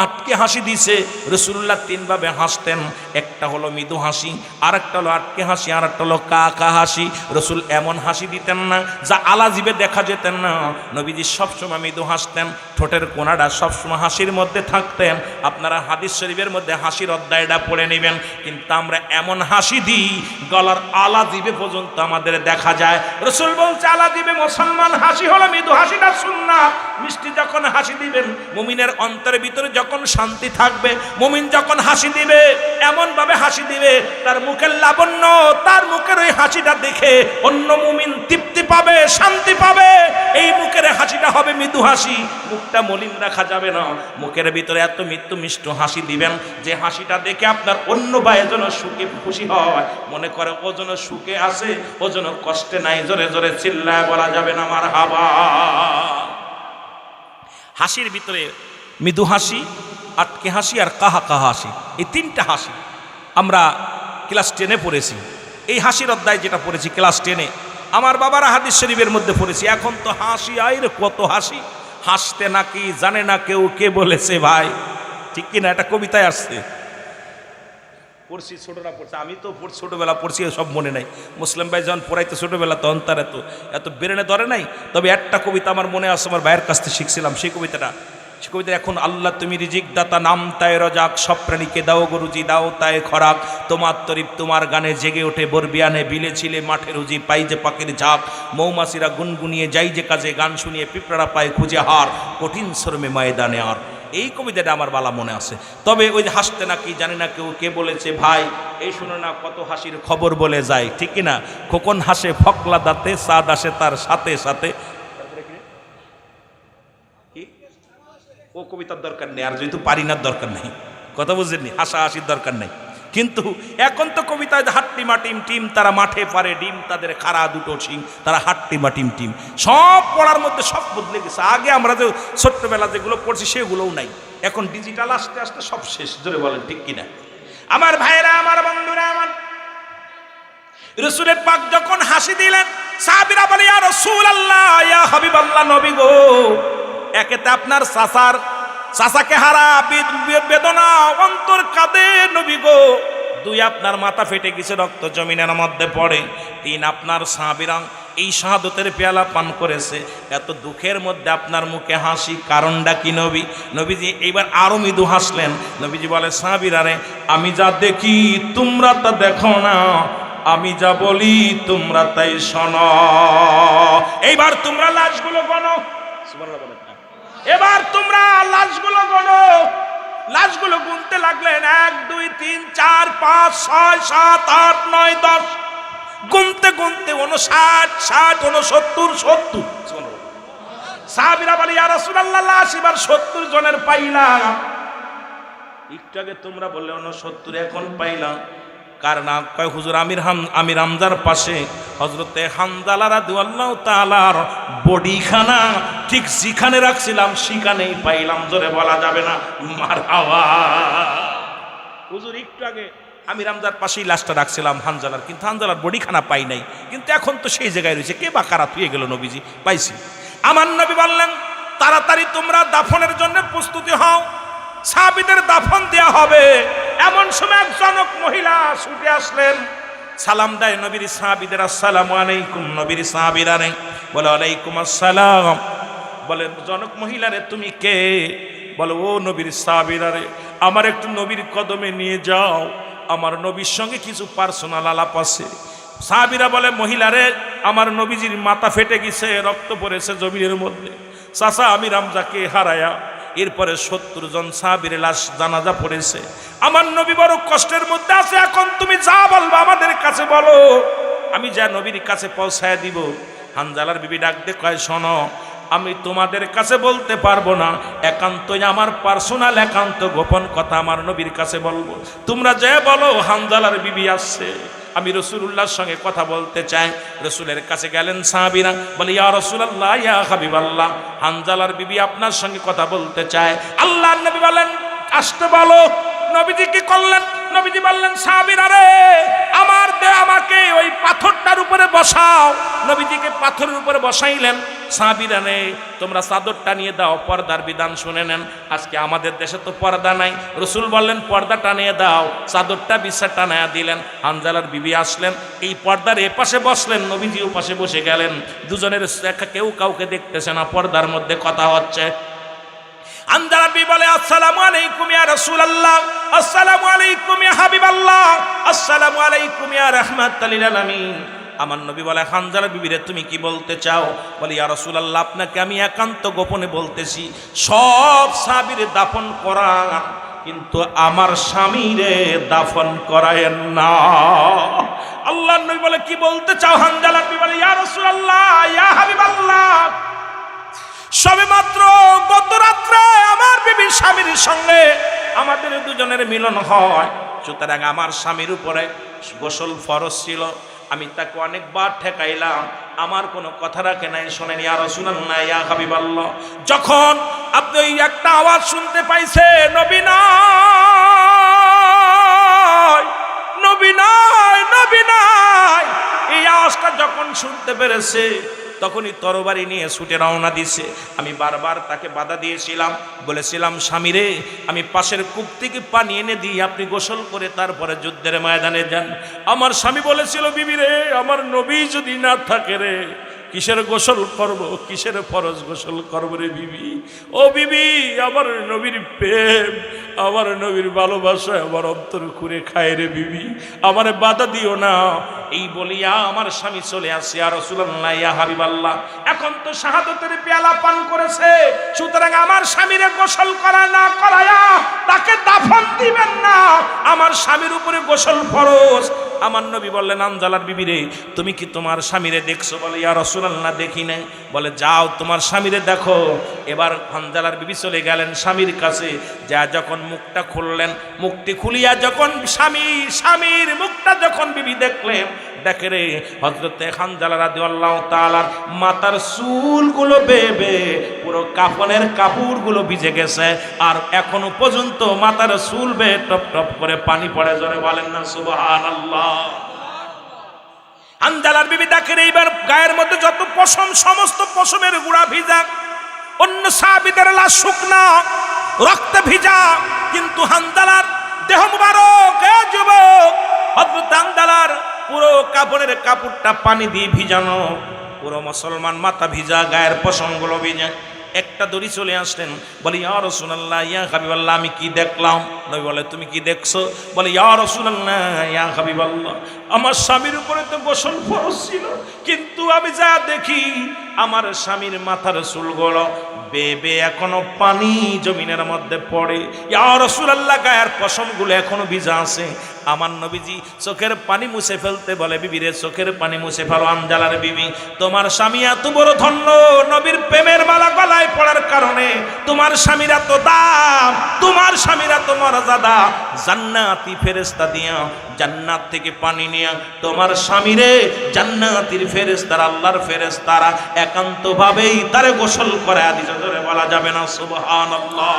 আটকে হাসি দিছে। রাসূলুল্লাহ তিনভাবে হাসতেন, একটা হলো মৃদু হাসি, আরেকটা হলো আটকে হাসি, আরেকটা হলো কা কা হাসি। রাসূল এমন হাসি দিতেন না যা আলাজিবে দেখা যেতেন না। নবীজি সবসময় মৃদু হাসতেন, ঠোঁটের কোণাটা সবসময় হাসির মধ্যে থাকতেন। আপনারা হাদিস শরীফের মধ্যে হাসির অধ্যায়টা পড়ে নেবেন। কিন্তু আমরা এমন হাসি দিই গলার আলাজিবে পর্যন্ত আমাদের দেখা যায়। রাসূল বলছে আলাজিবে মুসলমান হাসি হলো মৃদু হাসিটা সুন্নাত। মিষ্টি যখন হাসি দিবেন, মুমিনের অন্তরের ভিতরে যখন শান্তি থাকবে, মুমিন যখন হাসি দিবে এমন ভাবে হাসি দিবে তার মুখের লাবণ্য, তার মুখের ওই হাসিটা দেখে অন্য মুমিন তৃপ্তি পাবে, শান্তি পাবে। এই মুখের হাসিটা হবে মৃদু হাসি, মুখটা মলিন রাখা যাবে না। মুখের ভিতরে এত মৃত্যু মিষ্ট হাসি দিবেন যে হাসিটা দেখে আপনার অন্য ভাই যেন সুখে খুশি হয়, মনে করে ও যেন সুখে আছে, ও যেন কষ্টে নাই। জোরে জোরে চিল্লায় বলা যাবে না মারহাবা। হাসির ভিতরে মৃদু হাসি, আটকে হাসি আর কাহা কাহা হাসি, এই তিনটা হাসি আমরা ক্লাস 10-এ পড়েছি। এই হাসির অধ্যায় যেটা পড়েছি ক্লাস 10-এ, আমার বাবারা হাদিস শরীফের মধ্যে পড়েছি। এখন তো হাসি আইরে কত হাসি, হাসতে নাকি জানে না কেউ, কে বলেছে ভাই, ঠিক কিনা? একটা কবিতায় আসছে, পড়ছি, ছোটরা পড়ছে, আমি তো ছোটবেলা পড়ছি, সব মনে নাই। মুসলিম ভাই যখন পড়াইতে ছোটবেলা তখন তার এত বেরেনে ধরে নাই। তবে একটা কবিতা আমার মনে আছে, আমার ভাইয়ের কাছ থেকে শিখছিলাম সেই কবিতাটা। সে কবিতা এখন আল্লাহ তুমি রিজিক দাতা, নাম তায় রজাক, সব প্রাণীকে দাও গরুজি, দাও তায় খরাক, তোমার তরিফ তোমার গানে জেগে ওঠে বরবিয়ানে, বিলে ছিলে মাঠে রুজি, পাই যে পাখির ঝাঁক, মৌমাছিরা গুনগুনিয়ে যাই যে কাজে, গান শুনিয়ে পিঁপড়ারা পায় খুঁজে হার, কঠিন শ্রমে ময়দানে আর। এই কবিতাটা আমার বালা মনে আছে। তবে ওই যে হাসতে নাকি জানি না কেউ, কে বলেছে ভাই, এই শুনে না কত হাসির খবর বলে যায়, ঠিক কিনা? খোকন হাসে ফকলা দাঁতে, সাদ আসে তার সাথে সাথে। ও কবিতার দরকার নেই, আর যেহেতু পারি না দরকার নেই, কথা বুঝেননি, হাসা হাসির দরকার নেই। কিন্তু এখন তো কবিতায় হাট্টিমা টিম টিম, তারা মাঠে পারে ডিম, তাদের খাড়া দুটো সিং, তারা হাট্টিমা টিম টিম। সব পড়ার মধ্যে সব বদলে গেছে। আগে আমরা যে ছোট্টবেলা যেগুলো পড়ছি সেগুলোও নাই, এখন ডিজিটাল আসতে আসতে সব শেষ। জোরে বলেন ঠিক কিনা? আমার ভাইরা, আমার বন্ধুরা, আমার রাসূলের পাক যখন হাসি দিলেন, সাহাবীরা বলে ইয়া রাসূলুল্লাহ, ইয়া হাবিবাল্লাহ, নবী গো, একেতে আপনার চাচাকে হারা বেদনা, অন্তর কাঁদে নবী গো। 2 আপনার মাথা ফেটে গেছে, রক্ত জমিনের মধ্যে পড়ে। 3 আপনার সাহাবীরা এই শাহাদতের পেয়ালা পান করেছে। এত দুঃখের মধ্যে আপনার মুখে হাসি, কারণটা কি নবী? নবীজি এইবার আরো মৃদু হাসলেন। নবীজি বলে সাহাবীরা রে, আমি যা দেখি তোমরা তা দেখো না, আমি যা বলি তোমরা তাই শোনো। এইবার তোমরা লাশগুলো গণো, সুবহানাল্লাহ বলেন। এবার তোমরা লাশগুলো গণো। লাশগুলো গুনতে লাগলেন, 1 2 3 4 5 6 7 8 9 10, গুনতে গুনতে 59 60 69 70। সাহাবীরা বলে ইয়া রাসূলুল্লাহ, লাশ এবার 70 জনের পাইলাম। একটু আগে তোমরা বললে 69, এখন পাইলাম। কার না? কয় হুজুর আমির হামজার পাশে হযরতে হানজালা রাদিয়াল্লাহু তাআলার বডিখানা ঠিক যেখানে রাখছিলাম সেখানেই পাইলাম। জোরে বলা যাবে না মারহাবা। হুজুর একটু আগে আমির হামজার পাশেই লাশটা রাখছিলাম হানজালার, কিন্তু হানজালার বডিখানা পাই নাই, কিন্তু এখন তো সেই জায়গায় রয়েছে। কে বা কারা থুয়ে গেল? নবীজি পাইছি। আমার নবী বললেন তাড়াতাড়ি তোমরা দাফনের জন্য প্রস্তুতি হও, সাহাবীদের দাফন দেয়া হবে। এমন সময় এক জনক মহিলা ছুটে আসলেন, সালাম দেয় নবীর সাহাবীদের, আসসালামু আলাইকুম। নবীর সাহাবীরা রে বলে ওয়ালাইকুম আসসালাম। বলে জনক মহিলা রে তুমি কে? বলে ও নবীর সাহাবীরা রে, আমার একটু নবীর কদমে নিয়ে যাও, আমার নবীর সঙ্গে কিছু পার্সোনাল আলাপ আছে। সাহাবীরা বলে মহিলা রে, আমার নবীজির মাথা ফেটে গেছে, রক্ত পড়েছে জমিনের মধ্যে, চাচা আমির হামজাকে হারায়া। এরপরে 70 জন সাহাবীর লাশ জানাজা পড়েছে, আমার নবী বড় কষ্টের মধ্যে আছে। এখন তুমি যা বলবা আমাদের কাছে বলো, আমি যা নবীর কাছে পৌঁছায় দিব। হানজালার বিবি ডাক দিয়ে কয় শোনো, আমি তোমাদের কাছে বলতে পারবো না, একান্তই আমার পার্সোনাল একান্ত গোপন কথা আমার নবীর কাছে বলবো। তোমরা যে বলো হানজালার বিবি আসছে, আমি রাসূলুল্লাহর সঙ্গে কথা বলতে চাই। রাসূলের কাছে গেলেন সাহাবীরা, বলে ইয়া রাসূলুল্লাহ, ইয়া হাবিবাল্লাহ, হানজালার বিবি আপনার সঙ্গে কথা বলতে চায়। আল্লাহর নবী বলেন আসতে বলো। নবীজি কি করলেন? নবীজি বললেন সাহাবীরা রে, আমাকে ওই পাথরটার উপরে বসাও। নবীজিকে পাথরের উপরে বসাইলেন। সাহাবীরা নে তোমরা চাদরটা নিয়ে দাও, পর্দার বিধান শুনে নেন। আজকে আমাদের দেশে তো পর্দা নাই, রাসূল বললেন পর্দাটা নিয়ে দাও, চাদরটা বিছানা টানায়া দিলেন। হানজালার বিবি আসলেন, এই পর্দার এপাশে বসলেন, নবীজি ওপাশে বসে গেলেন। দুজনের কেউ কাউকে দেখতেছে না, পর্দার মধ্যে কথা হচ্ছে। হানজালার বিবি বলে আসসালামু আলাইকুম ইয়া রাসূলুল্লাহ, আসসালামু আলাইকুম ইয়া হাবিবাল্লাহ, আসসালামু আলাইকুম ইয়া রাহমাতাল লিল আলামিন। আমার নবী বলে হানজালা বিবিরে তুমি কি বলতে চাও? বলে ইয়া রাসূলুল্লাহ আপনাকে আমি একান্ত গোপনে বলতেছি, সব সাহাবীরে দাফন করান, কিন্তু আমার স্বামীরে দাফন করায়েন না। আল্লাহর নবী বলে কি বলতে চাও? হানজালা বিবি বলে ইয়া রাসূলুল্লাহ ইয়া হাবিবাল্লাহ, সবেমাত্র গত রাত্রে আমার বিবির স্বামীর সঙ্গে আমাদের দুজনের মিলন হয়, সুতরাং আমার স্বামীর উপরে গোসল ফরজ ছিল। আমি তাকে অনেকবার ঠেকাইলাম, আমার কোনো কথা রাখে নাই, শোনেন ইয়া রাসূলুল্লাহ ইয়া হাবিবাল্লাহ। যখন আপনি ওই একটা আওয়াজ শুনতে পাইছে, নবী নাই, নবী নাই, নবী নাই, এই আওয়াজটা যখন শুনতে পেরেছে তখনই তরবারি নিয়ে ছুটে রওনা দিছে। আমি বারবার তাকে বাধা দিয়েছিলাম, বলেছিলাম স্বামীরে আমি পাশের কূপ থেকে পানি এনে দিই, আপনি গোসল করে তারপরে যুদ্ধের ময়দানে যান। আমার স্বামী বলেছিল বিবি রে, আমার নবী যদি না থাকে রে, কিসের গোসল করব, কিসের ফরজ গোসল করব রে বিবি? ও বিবি, আমার নবীর প্রেম, আমার নবীর ভালোবাসা আমার অন্তর খুঁড়ে খায় রে বিবি, আমারে বাধা দিও না। এই বলিয়া আমার স্বামী চলে আসে, ইয়া রাসূলুল্লাহ ইয়া হাবিবাল্লাহ, এখন তো শাহাদাতের পেয়ালা পান করেছে, সুতরাং আমার স্বামীরে গোসল করা না করায়া তাকে দাফন দিবেন না, আমার স্বামীর উপরে গোসল ফরজ। আমার নবী বললেন হানজালার বিবি রে, তুমি কি তোমার স্বামীরে দেখছো? বলে ইয়া রাসূলুল্লাহ দেখি নাই। বলে যাও তোমার স্বামীরে দেখো। এবার হানজালার বিবি চলে গেলেন স্বামীর কাছে, যা যখন মুখটা খুললেন, মুখটি খুলিয়া যখন স্বামীর মুখটা যখন বিবি দেখলেন, দেখে রে হযরতে হানজালা রাদিয়াল্লাহু তাআলার মাথার চুলগুলো বেবে পুরো কাফনের কাপড়গুলো ভিজে গেছে, আর এখনো পর্যন্ত মাথার চুল বেয়ে টপ টপ করে পানি পড়ে। জোরে বলেন না সুবহানাল্লাহ। হানজালার বিবি দেখেন এইবার গায়ের মধ্যে যত পশম, সমস্ত পশমের গুঁড়া ভিজা, অন্য সাহাবীদের লাশ শুকনা রক্তে ভিজা, কিন্তু হানজালার দেহ মুবারক, এ যুবক, হযরত হানজালার পুরো কাপড়ের কাপড়টা পানি দিয়ে ভিজানো, পুরো মুসলমান মাথা ভিজা, গায়ের পশমগুলো ভিজা। একটা দড়ি চলে আসলেন, বলে ইয়া রাসূলুল্লাহ ইয়া হাবিবাল্লাহ আমি কি দেখলাম? নবী বলে তুমি কি দেখছো? বলে ইয়া রাসূলুল্লাহ ইয়া হাবিবাল্লাহ, আমার স্বামীর উপরে তো গোসল ফরজ ছিল, কিন্তু আমি যা দেখি আমার স্বামীর মাথার চুলগুলো বেবে এখনো পানি জমিনের মধ্যে পড়ে। ইয়া রাসূলুল্লাহ গায়ের পশমগুলো এখনো ভিজা আছে। আমার নবীজি চোখের পানি মুছে ফেলতে বলে বিবিরে চোখের পানি মুছে ফেলো। হানজালার বিবি, তোমার স্বামী এত বড় ধন্য, নবীর প্রেমের মালা গলায় পড়ার কারণে তোমার স্বামীর এত দাম, তোমার স্বামীর এত মর্যাদা, জান্নাতি ফেরেশতা দিয়া জান্নাত থেকে পানি নিয়া তোমার স্বামীরে জান্নাতের ফেরেশতারা, আল্লাহর ফেরেশতারা একান্তভাবেই তারে গোসল করায় দিছে। জোরে বলা যাবে না সুবহানাল্লাহ।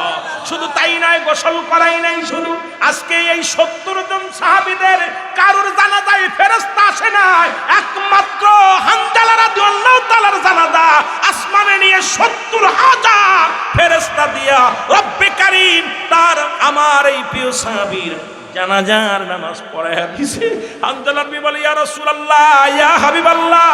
শুধু তাই নয়, গোসল করাই নাই শুধু, আজকে এই 70 জন সাহাবীদের কারোর জানাজায় ফেরেশতা আসে নাই, একমাত্র হানজালা রাদিয়াল্লাহু তাআলার জানাজা আসমানে নিয়ে 70,000 ফেরেশতা দিয়া রব্বে কারীম তার আমার এই প্রিয় সাহাবীর জানাজার নামাজ পড়ায়া দিছে। হানজালা বিবি বলে ইয়া রাসূলুল্লাহ ইয়া হাবিবাল্লাহ,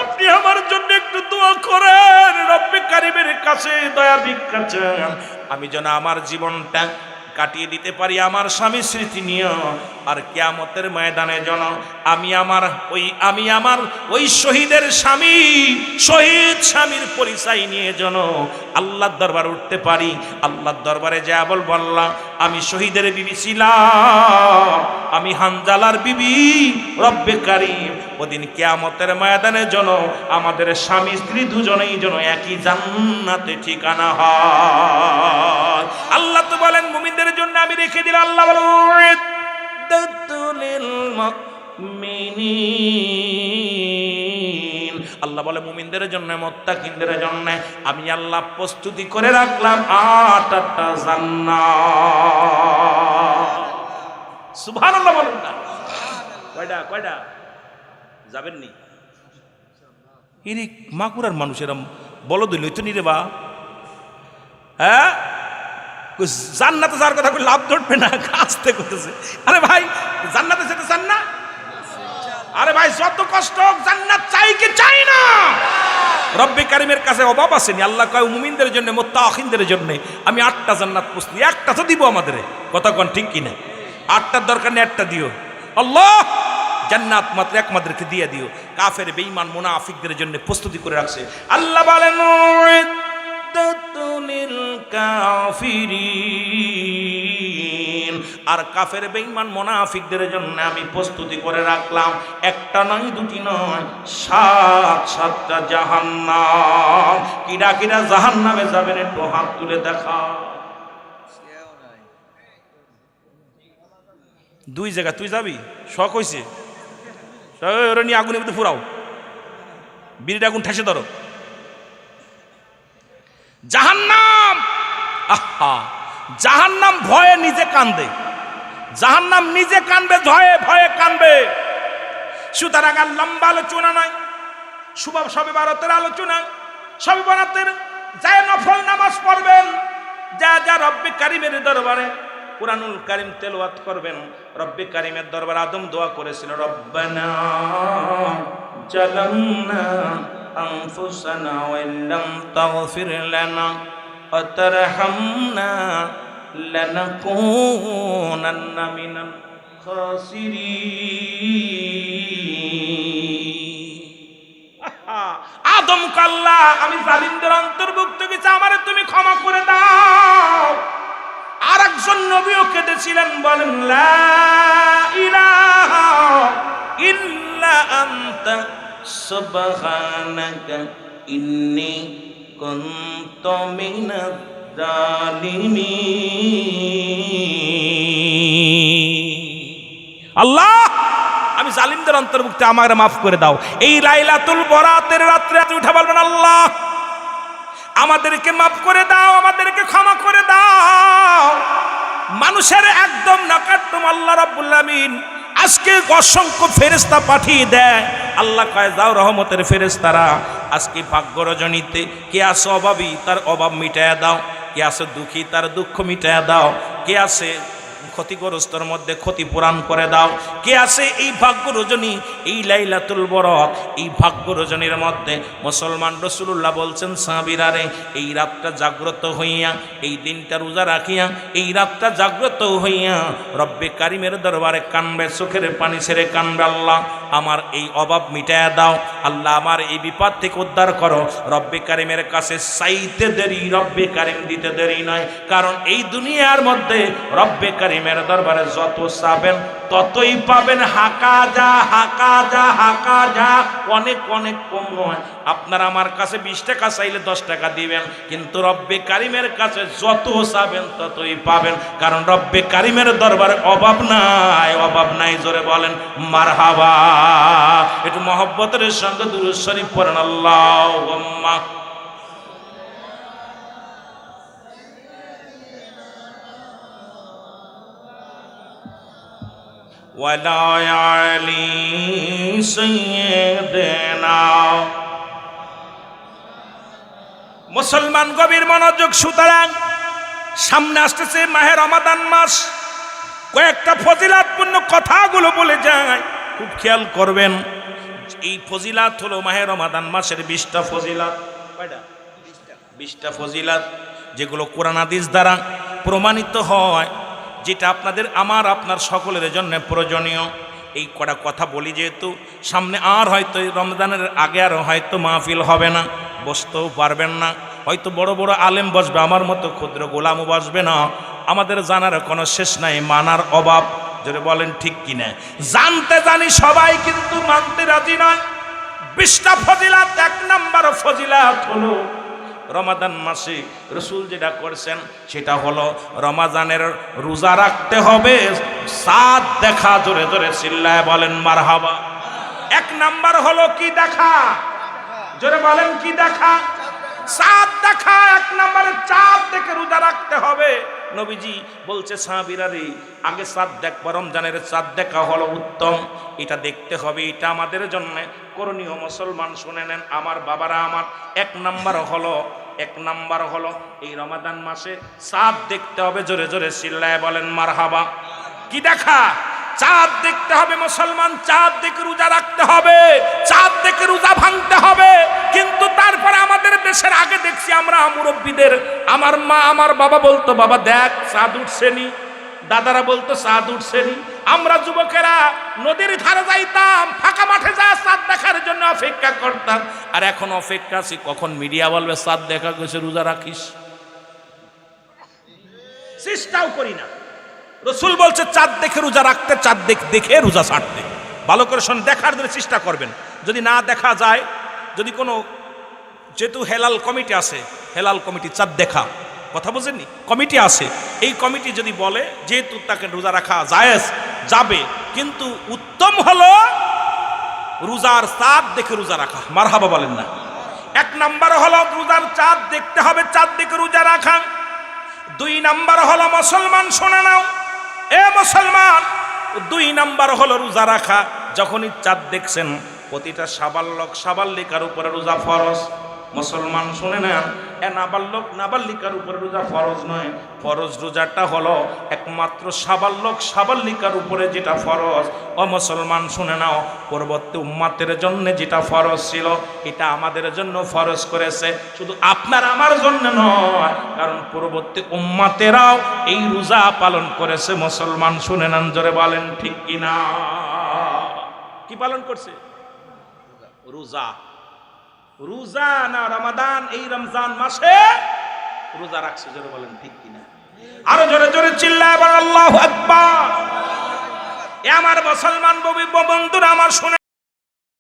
আপনি আমার জন্য একটু দোয়া করেন, রব্বে কারীমের কাছে দয়া ভিক্ষা চান, আমি যেন আমার জীবনটা কাটিয়ে দিতে পারি আমার স্বামীর স্মৃতি নিয়ে, আর কিয়ামতের ময়দানে যেন আমি আমার ওই শহীদের স্বামী, শহীদ স্বামীর পরিচয় নিয়ে যেন আল্লাহর দরবারে উঠতে পারি। আল্লাহর দরবারে যা বললাম আমি শহীদের বিবি ছিলাম, আমি হানজালার বিবি, রব্বে কারীম ওদিন কিয়ামতের ময়দানে যেন আমাদের স্বামী স্ত্রী দুজনেই যেন একই জান্নাতে ঠিকানা হয়। আল্লাহ তো বলেন মুমিনদের জন্য আমি রেখে দিলাম, আল্লাহ বলেন আল্লাহ বলে মুমিনদের জন্য, মুত্তাকিনদের জন্য আমি আল্লাহ প্রস্তুতি করে রাখলাম 8টা জান্নাত। সুবহানাল্লাহ বলেন না? কয়টা যাবেন নি? এরে মাগুরার মানুষ এরম বলো দিল তো নিরে বা হ্যাঁ জান্নাতে যাওয়ার কথা লাভ ধরবে না কাজতে করতেছে। আরে ভাই জান্নাতে যেতে চান না? আরে ভাই যত কষ্ট হোক জান্নাত চাই কি চাই না? রব্বে কারিমের কাছে অভাব আসেনি। আল্লাহ কয় মুমিনদের জন্য মুত্তাকিনদের জন্য আমি 8টা জান্নাত প্রস্তুত, একটা তো দিব আমাদের। কথা কোন ঠিক কিনা? 8টার দরকার নেই, একটা দিও। আল্লাহ জান্নাত মাত্র একমাত্রকে দিয়ে দিও। কাফের বেঈমান মুনাফিকদের জন্য প্রস্তুতি করে রাখছে। আল্লাহ বলেন উইদ্দাতুল কাফিরিন, আর কাফের বেঈমান মুনাফিকদের জন্য আমি প্রস্তুতি করে রাখলাম একটা নয় দুটি নয় 7টা জাহান্নাম। কিরা কিরা জাহান্নামে যাবেন একটু হাত তুলে দেখা। 2 জায়গা তুই যাবি শখ হইছে ওরা নিয়ে আগুনের মধ্যে ফুরাও, বিড়ির আগুন ঠেসে ধরো। জাহান্নাম, আহা জাহান্নাম ভয়ে নিজে কান্দে, জাহান্নাম নিজে কানবে, ভয়ে ভয়ে কানবে। সুতরাং আর লম্বা আলোচনা নয়, সবে বারাতের আলোচনা। সবে বারাতের যায় নফল নামাজ পড়বেন, যা যা রব্বে কারিমের দরবারে কুরআনুল কারীম তেলাওয়াত করবেন। রব্বে কারিমের দরবারে আদম দোয়া করেছিল, রব্বানা জালামনা আনফুসানা ওয়া ইল্লাম তাগফির লানা ওয়া তারহামনা লানাকুনান্না মিনাল খাসিরিন। আদম কাল্লা আমি জালিমদের অন্তর্ভুক্ত কিছু, আমারে তুমি ক্ষমা করে দাও। আর একজন নবীও কেঁদেছিলেন, বলেন লা ইলাহা ইল্লা আনতা সুবহানাকা ইন্নী কুনতু মিনাজ জালিমিন। আল্লাহ আমি জালিমদের অন্তর্ভুক্ত, আমারে মাফ করে দাও। এই লাইলাতুল বরাতের রাত্রে উঠে বলবেন, আল্লাহ আমাদেরকে মাফ করে দাও, আমাদেরকে ক্ষমা করে দাও। মানুষের একদম নাকাট্টুম আল্লাহ রাব্বুল আমিন আজকে অসংখ্য ফেরেশতা পাঠিয়ে দেয়। আল্লাহ কয় যাও রহমতের ফেরেশতারা আজকে ভাগ্য রজনীতে কে আছে অভাবী তার অভাব মিটায়া দাও, কে আছে দুঃখী তার দুঃখ মিটায়া দাও, কে আছে ক্ষতিগ্রস্তর মধ্যে ক্ষতি পূরণ করে দাও, কে আছে এই ভাগ্য রজনী, এই লাইলাতুল বরাত, এই ভাগ্য রজনীর মধ্যে মুসলমান। রাসূলুল্লাহ বলছেন সাহাবীরা রে, এই রাতটা জাগ্রত হইয়া, এই দিনটা রোজা রাখিয়া, এই রাতটা জাগ্রত হইয়া রব্বে কারিমের দরবারে কানবে, চোখের পানি ছেড়ে কানবে, আল্লাহ আমার এই অভাব মিটায়া দাও, আল্লাহ আমার এই বিপদ থেকে উদ্ধার করো। রব্বে কারিমের কাছে চাইতে দেরি, রব্বে কারিম দিতে দেরি নয়। কারণ এই দুনিয়ার মধ্যে রব্বে কারিমের দরবারে যত চাবেন ততই পাবেন। হাকা যা হাকা যা হাকা যা, অনেক অনেক কম নয়। আপনারা আমার কাছে 20 টাকা চাইলে 10 টাকা দিবেন, কিন্তু রব্বে কারিমের কাছে যত চাবেন ততই পাবেন। কারণ রব্বে কারিমের দরবারে অভাব নাই, অভাব নাই। জোরে বলেন মারহাবা। একটু মহব্বতের সঙ্গে দুরূদ শরীফ পড়েন, আল্লাহুম্মা ওয়ালা আলি সাইয়্যিদিনা। মুসলমান গভীর মনোযোগ। সুতরাং সামনে আসতেছে মাহে রমাদান মাস, কয়েকটা ফজিলাতপূর্ণ কথাগুলো বলে যায়, খুব খেয়াল করবেন। এই ফজিলাত হলো মাহে রমাদান মাসের 20টা ফজিলাত। কয়টা? 20টা ফজিলাত, যেগুলো কোরআন হাদিস দ্বারা প্রমাণিত হয়, যেটা আপনাদের আমার আপনার সকলের জন্য প্রয়োজনীয়। এই কটা কথা বলি যেহেতু সামনে আর হয়তো রমজানের আগে আর হয়তো মাহফিল হবে না, বসতেও পারবেন না, হয়তো বড় বড় আলেম বসবে, আমার মতো ক্ষুদ্র গোলামও বসবে না। আমাদের জানার কোনো শেষ নাই, মানার অভাব। যদি বলেন ঠিক কিনা? জানতে জানি সবাই, কিন্তু মানতে রাজি নয়। 20টা ফজিলাত, 1 নাম্বার ফজিলাত হলো রমাদান মাসে রাসূল যেটা করছেন সেটা হলো রমাদানের রোজা রাখতে হবে, চাঁদ দেখা। জোরে জোরে চিল্লায় বলেন মারহাবা। 1 নাম্বার হলো কি দেখা? জোরে বলেন কি দেখা? চাঁদ দেখা। 1 নম্বরে চাঁদ দেখে রোজা রাখতে হবে। নবীজি বলছে সাহাবীরা রে, আগে চাঁদ দেখবা, রমজানের চাঁদ দেখা হলো উত্তম, এটা দেখতে হবে, এটা আমাদের জন্য করণীয়। মুসলমান শুনে নেন আমার বাবারা আমার, এক নাম্বার হলো এই রমাদান মাসে চাঁদ দেখতে হবে। জোরে জোরে চিল্লায় বলেন মারহাবা। কি দেখা? চাঁদ দেখতে হবে মুসলমান, চাঁদ দেখে রোজা রাখতে হবে, চাঁদ দেখে রোজা ভাঙতে হবে। কিন্তু তারপরে আমাদের দেশের আগে দেখছি আমরা মুরব্বীদের, আমার মা আমার বাবা বলতো বাবা দেখ চাঁদ উঠছেনি, দাদারা বলতো চাঁদ উঠছেনি। আমরা যুবকেরা নদীর ধারে যাইতাম, ফাঁকা মাঠে যা চাঁদ দেখার জন্য অপেক্ষা করতাম। আর এখন অপেক্ষা আছি কখন মিডিয়া বলবে চাঁদ দেখা গেছে রোজা রাখিস। চেষ্টাও করি না। রসুল বলছে চাঁদ দেখে রোজা রাখতে, চাঁদ দেখে রোজা ছাড়তে। ভালো করে শোন, দেখার জন্য চেষ্টা করবেন। যদি না দেখা যায়, যদি কোনো, যেহেতু হেলাল কমিটি আছে, হেলাল কমিটি চাঁদ দেখা, কথা বুঝেননি, কমিটি আছে, এই কমিটি যদি বলে যেহেতু তাকে রোজা রাখা জায়েজ যাবে, কিন্তু উত্তম হলো রোজার চাঁদ দেখে রোজা রাখা। মারহাবা বলেন না। এক নাম্বার হলো রোজার চাঁদ দেখতে হবে, চাঁদ দেখে রোজা রাখা। দুই নাম্বার হলো মুসলমান শুনে নাও, এ মুসলমান, দুই নাম্বার হলো রোজা রাখা। যখনই চাঁদ দেখছেন প্রতিটা সাবালক সাবাল্লিকার উপরে রোজা ফরজ। মুসলমান শুনে নেন, এ নাবালক নাবালিকার উপরে রোজা ফরজ নয়। ফরজ রোজাটা হলো একমাত্র সাবালক সাবাল্লিকার উপরে যেটা ফরজ। ও মুসলমান শুনে নাও, পরবর্তী উম্মাতের জন্য যেটা ফরজ ছিল এটা আমাদের জন্য ফরজ করেছে, শুধু আপনার আমার জন্য নয়, কারণ পরবর্তী উম্মাতেরাও এই রোজা পালন করেছে। মুসলমান শুনে নেন, জোরে বলেন ঠিক কিনা। কি পালন করছে? রোজা। রোজা না রমাদান, এই রমজান মাসে রোজা রাখছে, জোরে বলেন ঠিক কিনা। আরো জোরে জোরে চিল্লায় বলেন আল্লাহু আকবার। এ আমার মুসলমান বন্ধুরা আমার শুনে